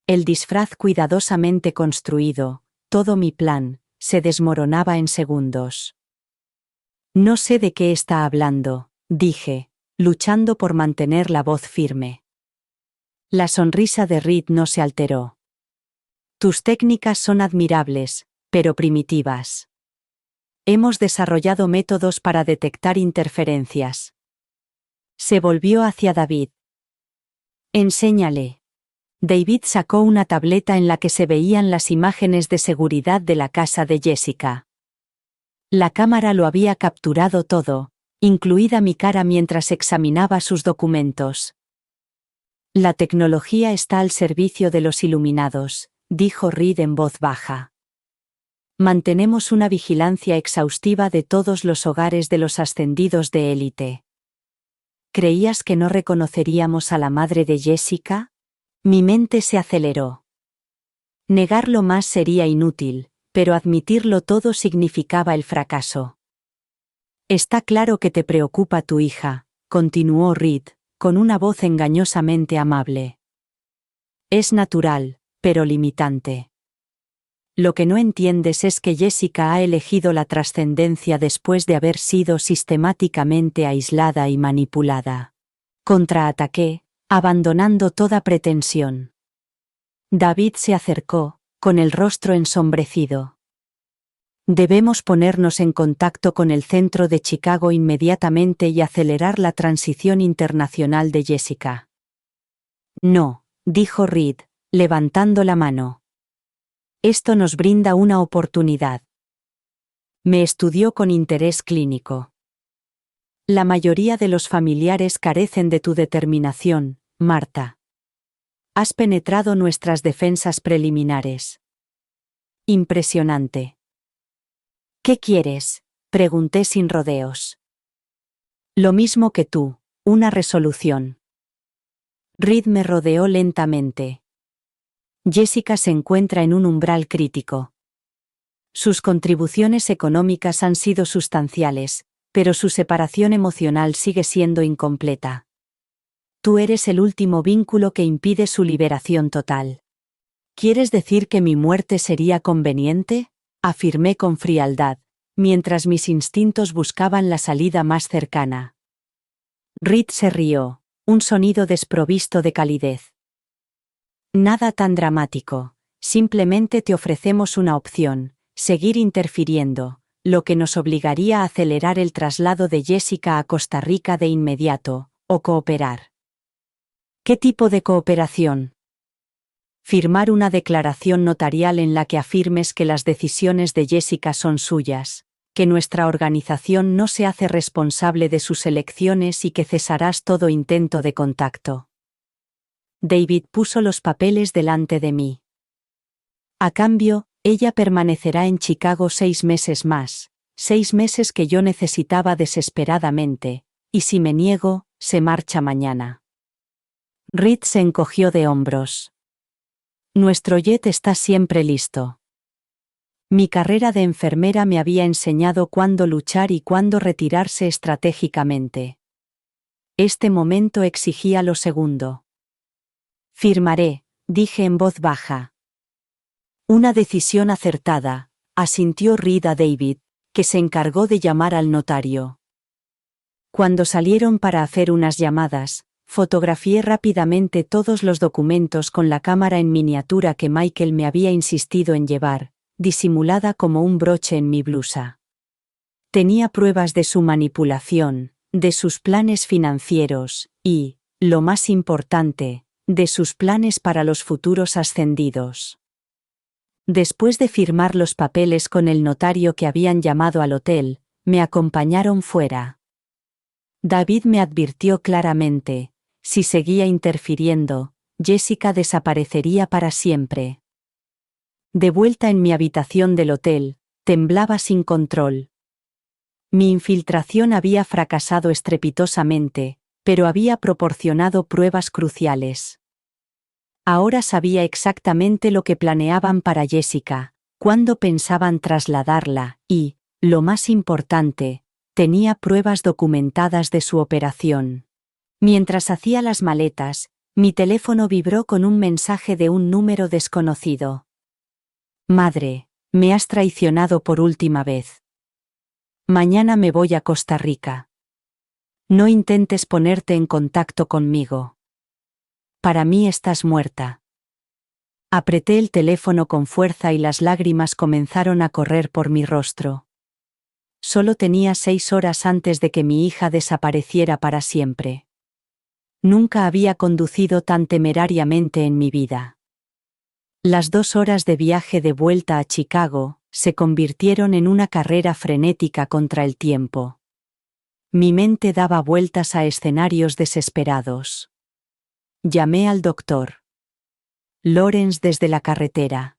El disfraz cuidadosamente construido, todo mi plan, se desmoronaba en segundos. No sé de qué está hablando, dije, luchando por mantener la voz firme. La sonrisa de Reed no se alteró. Tus técnicas son admirables, pero primitivas. Hemos desarrollado métodos para detectar interferencias. Se volvió hacia David. Enséñale. David sacó una tableta en la que se veían las imágenes de seguridad de la casa de Jessica. La cámara lo había capturado todo, incluida mi cara mientras examinaba sus documentos. La tecnología está al servicio de los iluminados, dijo Reed en voz baja. Mantenemos una vigilancia exhaustiva de todos los hogares de los ascendidos de élite. ¿Creías que no reconoceríamos a la madre de Jessica? Mi mente se aceleró. Negarlo más sería inútil, pero admitirlo todo significaba el fracaso. Está claro que te preocupa tu hija, continuó Reed, con una voz engañosamente amable. Es natural, pero limitante. Lo que no entiendes es que Jessica ha elegido la trascendencia después de haber sido sistemáticamente aislada y manipulada. Contraataqué, abandonando toda pretensión. David se acercó, con el rostro ensombrecido. Debemos ponernos en contacto con el centro de Chicago inmediatamente y acelerar la transición internacional de Jessica. No, dijo Reed, levantando la mano. Esto nos brinda una oportunidad. Me estudió con interés clínico. La mayoría de los familiares carecen de tu determinación, Martha. Has penetrado nuestras defensas preliminares. Impresionante. ¿Qué quieres?, pregunté sin rodeos. Lo mismo que tú, una resolución. Reed me rodeó lentamente, Jessica se encuentra en un umbral crítico. Sus contribuciones económicas han sido sustanciales, pero su separación emocional sigue siendo incompleta. Tú eres el último vínculo que impide su liberación total. ¿Quieres decir que mi muerte sería conveniente?, afirmé con frialdad, mientras mis instintos buscaban la salida más cercana. Reed se rió, un sonido desprovisto de calidez. Nada tan dramático, simplemente te ofrecemos una opción, seguir interfiriendo, lo que nos obligaría a acelerar el traslado de Jessica a Costa Rica de inmediato, o cooperar. ¿Qué tipo de cooperación? Firmar una declaración notarial en la que afirmes que las decisiones de Jessica son suyas, que nuestra organización no se hace responsable de sus elecciones y que cesarás todo intento de contacto. David puso los papeles delante de mí. A cambio, ella permanecerá en Chicago 6 meses más, 6 meses que yo necesitaba desesperadamente, y si me niego, se marcha mañana. Reed se encogió de hombros. Nuestro jet está siempre listo. Mi carrera de enfermera me había enseñado cuándo luchar y cuándo retirarse estratégicamente. Este momento exigía lo segundo. Firmaré, dije en voz baja. Una decisión acertada, asintió Reed a David, que se encargó de llamar al notario. Cuando salieron para hacer unas llamadas, fotografié rápidamente todos los documentos con la cámara en miniatura que Michael me había insistido en llevar, disimulada como un broche en mi blusa. Tenía pruebas de su manipulación, de sus planes financieros, y, lo más importante, de sus planes para los futuros ascendidos. Después de firmar los papeles con el notario que habían llamado al hotel, me acompañaron fuera. David me advirtió claramente: si seguía interfiriendo, Jessica desaparecería para siempre. De vuelta en mi habitación del hotel, temblaba sin control. Mi infiltración había fracasado estrepitosamente, pero había proporcionado pruebas cruciales. Ahora sabía exactamente lo que planeaban para Jessica, cuándo pensaban trasladarla, y, lo más importante, tenía pruebas documentadas de su operación. Mientras hacía las maletas, mi teléfono vibró con un mensaje de un número desconocido. Madre, me has traicionado por última vez. Mañana me voy a Costa Rica. No intentes ponerte en contacto conmigo. Para mí estás muerta. Apreté el teléfono con fuerza y las lágrimas comenzaron a correr por mi rostro. Solo tenía 6 horas antes de que mi hija desapareciera para siempre. Nunca había conducido tan temerariamente en mi vida. Las 2 horas de viaje de vuelta a Chicago se convirtieron en una carrera frenética contra el tiempo. Mi mente daba vueltas a escenarios desesperados. Llamé al doctor Lawrence desde la carretera.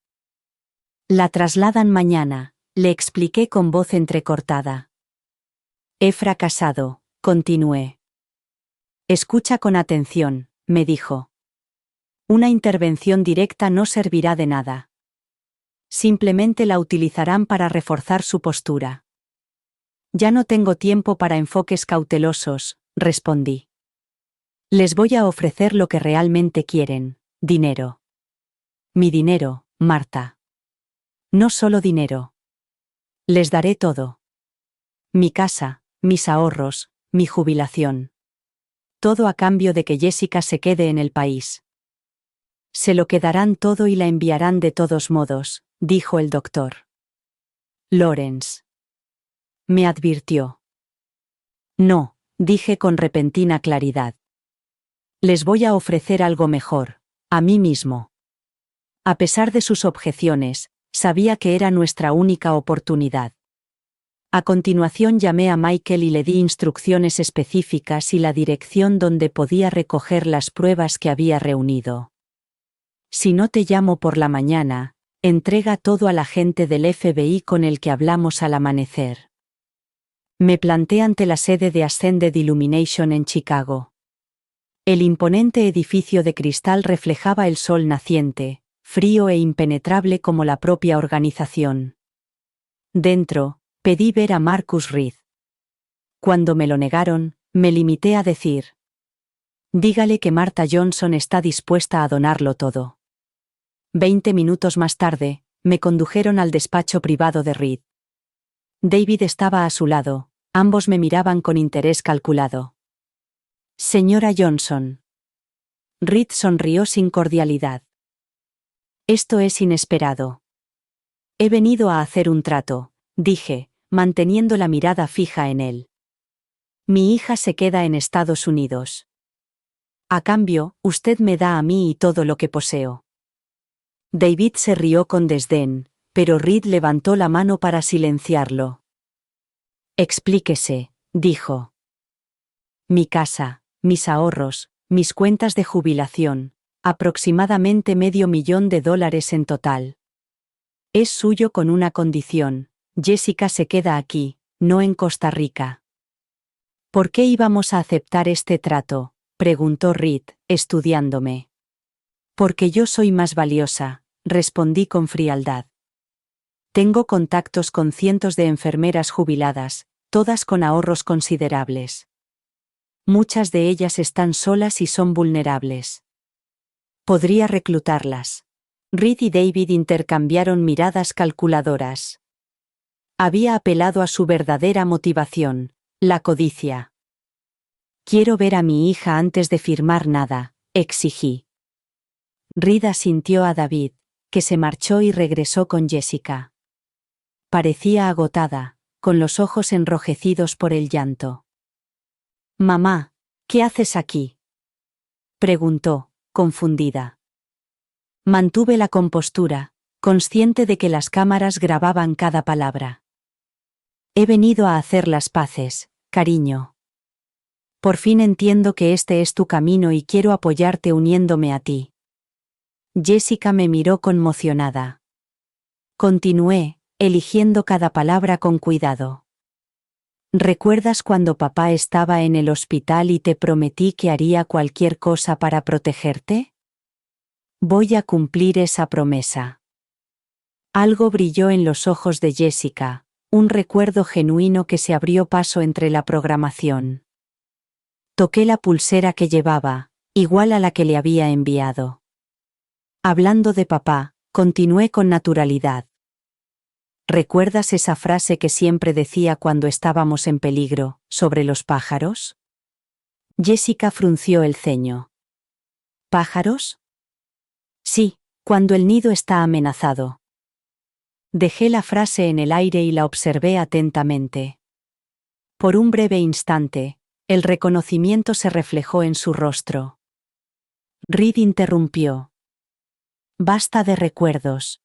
La trasladan mañana, le expliqué con voz entrecortada. He fracasado, continué. Escucha con atención, me dijo. Una intervención directa no servirá de nada. Simplemente la utilizarán para reforzar su postura. Ya no tengo tiempo para enfoques cautelosos, respondí. Les voy a ofrecer lo que realmente quieren: dinero. Mi dinero, Marta. No solo dinero. Les daré todo. Mi casa, mis ahorros, mi jubilación. Todo a cambio de que Jessica se quede en el país. Se lo quedarán todo y la enviarán de todos modos, dijo el doctor Lawrence. Me advirtió. No, dije con repentina claridad. Les voy a ofrecer algo mejor, a mí mismo. A pesar de sus objeciones, sabía que era nuestra única oportunidad. A continuación llamé a Michael y le di instrucciones específicas y la dirección donde podía recoger las pruebas que había reunido. Si no te llamo por la mañana, entrega todo al agente del FBI con el que hablamos al amanecer. Me planté ante la sede de Ascended Illumination en Chicago. El imponente edificio de cristal reflejaba el sol naciente, frío e impenetrable como la propia organización. Dentro, pedí ver a Marcus Reed. Cuando me lo negaron, me limité a decir: dígale que Martha Johnson está dispuesta a donarlo todo. 20 minutos más tarde, me condujeron al despacho privado de Reed. David estaba a su lado, ambos me miraban con interés calculado. Señora Johnson. Reed sonrió sin cordialidad. Esto es inesperado. He venido a hacer un trato, dije, manteniendo la mirada fija en él. Mi hija se queda en Estados Unidos. A cambio, usted me da a mí y todo lo que poseo. David se rió con desdén, pero Reed levantó la mano para silenciarlo. Explíquese, dijo. Mi casa, mis ahorros, mis cuentas de jubilación, aproximadamente $500,000 en total. Es suyo con una condición: Jessica se queda aquí, no en Costa Rica. ¿Por qué íbamos a aceptar este trato?, preguntó Reed, estudiándome. Porque yo soy más valiosa, respondí con frialdad. Tengo contactos con cientos de enfermeras jubiladas, todas con ahorros considerables. Muchas de ellas están solas y son vulnerables. Podría reclutarlas. Reed y David intercambiaron miradas calculadoras. Había apelado a su verdadera motivación, la codicia. Quiero ver a mi hija antes de firmar nada, exigí. Reed asintió a David, que se marchó y regresó con Jessica. Parecía agotada, con los ojos enrojecidos por el llanto. Mamá, ¿qué haces aquí?, preguntó, confundida. Mantuve la compostura, consciente de que las cámaras grababan cada palabra. He venido a hacer las paces, cariño. Por fin entiendo que este es tu camino y quiero apoyarte uniéndome a ti. Jessica me miró conmocionada. Continué, eligiendo cada palabra con cuidado. ¿Recuerdas cuando papá estaba en el hospital y te prometí que haría cualquier cosa para protegerte? Voy a cumplir esa promesa. Algo brilló en los ojos de Jessica, un recuerdo genuino que se abrió paso entre la programación. Toqué la pulsera que llevaba, igual a la que le había enviado. Hablando de papá, continué con naturalidad. ¿Recuerdas esa frase que siempre decía cuando estábamos en peligro, sobre los pájaros? Jessica frunció el ceño. ¿Pájaros? Sí, cuando el nido está amenazado. Dejé la frase en el aire y la observé atentamente. Por un breve instante, el reconocimiento se reflejó en su rostro. Reed interrumpió. Basta de recuerdos.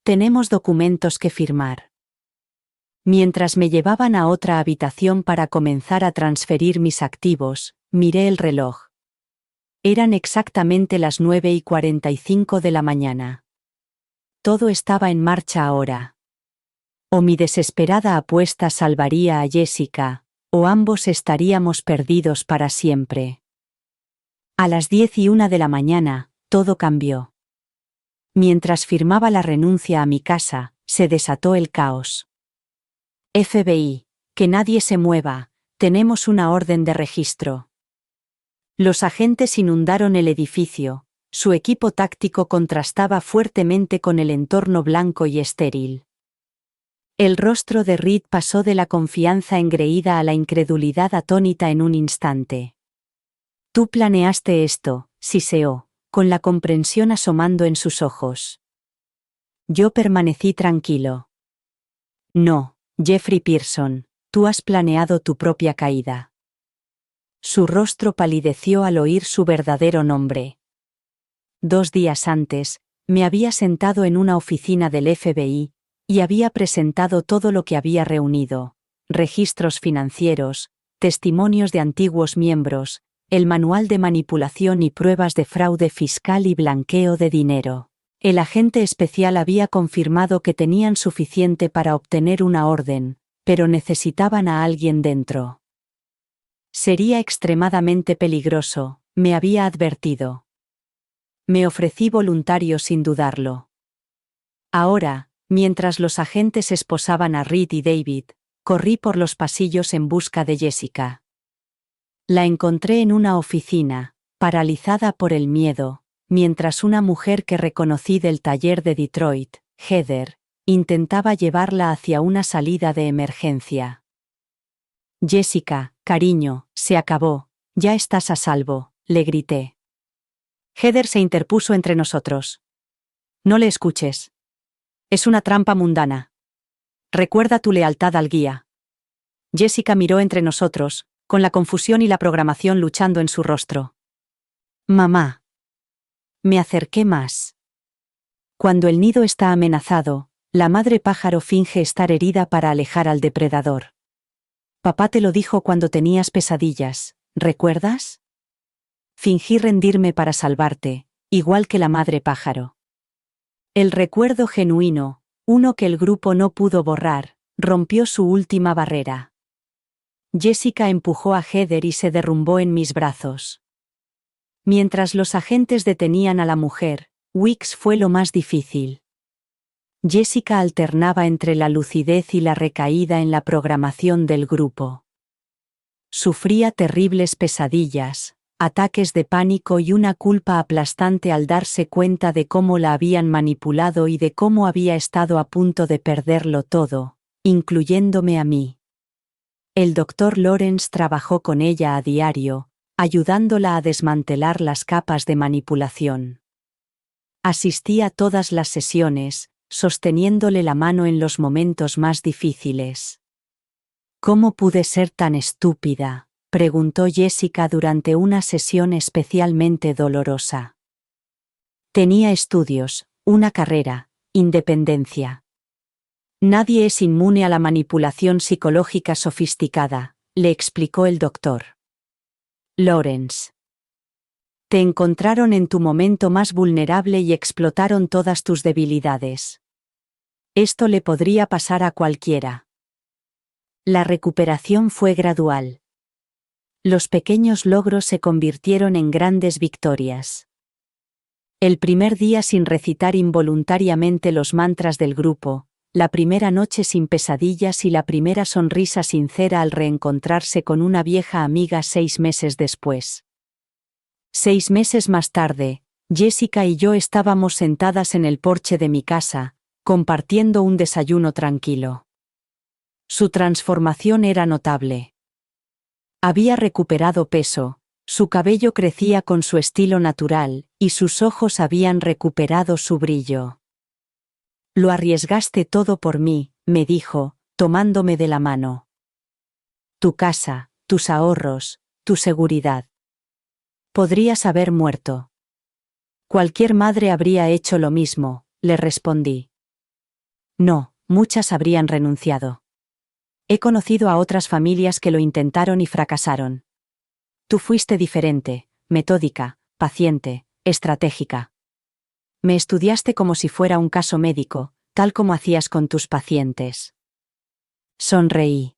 Tenemos documentos que firmar. Mientras me llevaban a otra habitación para comenzar a transferir mis activos, miré el reloj. Eran exactamente las 9:45 de la mañana. Todo estaba en marcha ahora. O mi desesperada apuesta salvaría a Jessica, o ambos estaríamos perdidos para siempre. A las 10:01 de la mañana, todo cambió. Mientras firmaba la renuncia a mi casa, se desató el caos. FBI, que nadie se mueva, tenemos una orden de registro. Los agentes inundaron el edificio, su equipo táctico contrastaba fuertemente con el entorno blanco y estéril. El rostro de Reed pasó de la confianza engreída a la incredulidad atónita en un instante. Tú planeaste esto, siseó, con la comprensión asomando en sus ojos. Yo permanecí tranquilo. No, Jeffrey Pearson, tú has planeado tu propia caída. Su rostro palideció al oír su verdadero nombre. 2 días antes, me había sentado en una oficina del FBI, y había presentado todo lo que había reunido: registros financieros, testimonios de antiguos miembros, el manual de manipulación y pruebas de fraude fiscal y blanqueo de dinero. El agente especial había confirmado que tenían suficiente para obtener una orden, pero necesitaban a alguien dentro. Sería extremadamente peligroso, me había advertido. Me ofrecí voluntario sin dudarlo. Ahora, mientras los agentes esposaban a Reed y David, corrí por los pasillos en busca de Jessica. La encontré en una oficina, paralizada por el miedo, mientras una mujer que reconocí del taller de Detroit, Heather, intentaba llevarla hacia una salida de emergencia. Jessica, cariño, se acabó, ya estás a salvo, le grité. Heather se interpuso entre nosotros. No le escuches. Es una trampa mundana. Recuerda tu lealtad al guía. Jessica miró entre nosotros, con la confusión y la programación luchando en su rostro. Mamá. Me acerqué más. Cuando el nido está amenazado, la madre pájaro finge estar herida para alejar al depredador. Papá te lo dijo cuando tenías pesadillas, ¿recuerdas? Fingí rendirme para salvarte, igual que la madre pájaro. El recuerdo genuino, uno que el grupo no pudo borrar, rompió su última barrera. Jessica empujó a Heather y se derrumbó en mis brazos. Mientras los agentes detenían a la mujer, Weeks fue lo más difícil. Jessica alternaba entre la lucidez y la recaída en la programación del grupo. Sufría terribles pesadillas, ataques de pánico y una culpa aplastante al darse cuenta de cómo la habían manipulado y de cómo había estado a punto de perderlo todo, incluyéndome a mí. El Dr. Lawrence trabajó con ella a diario, ayudándola a desmantelar las capas de manipulación. Asistí a todas las sesiones, sosteniéndole la mano en los momentos más difíciles. ¿Cómo pude ser tan estúpida?, preguntó Jessica durante una sesión especialmente dolorosa. Tenía estudios, una carrera, independencia. Nadie es inmune a la manipulación psicológica sofisticada, le explicó el doctor Lawrence. Te encontraron en tu momento más vulnerable y explotaron todas tus debilidades. Esto le podría pasar a cualquiera. La recuperación fue gradual. Los pequeños logros se convirtieron en grandes victorias. El primer día sin recitar involuntariamente los mantras del grupo, la primera noche sin pesadillas y la primera sonrisa sincera al reencontrarse con una vieja amiga 6 meses después. 6 meses más tarde, Jessica y yo estábamos sentadas en el porche de mi casa, compartiendo un desayuno tranquilo. Su transformación era notable. Había recuperado peso, su cabello crecía con su estilo natural, y sus ojos habían recuperado su brillo. Lo arriesgaste todo por mí, me dijo, tomándome de la mano. Tu casa, tus ahorros, tu seguridad. Podrías haber muerto. Cualquier madre habría hecho lo mismo, le respondí. No, muchas habrían renunciado. He conocido a otras familias que lo intentaron y fracasaron. Tú fuiste diferente, metódica, paciente, estratégica. Me estudiaste como si fuera un caso médico, tal como hacías con tus pacientes. Sonreí.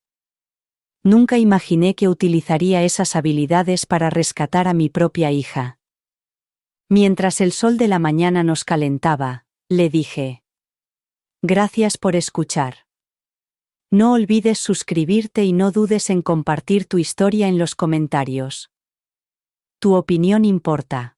Nunca imaginé que utilizaría esas habilidades para rescatar a mi propia hija. Mientras el sol de la mañana nos calentaba, le dije: Gracias por escuchar. No olvides suscribirte y no dudes en compartir tu historia en los comentarios. Tu opinión importa.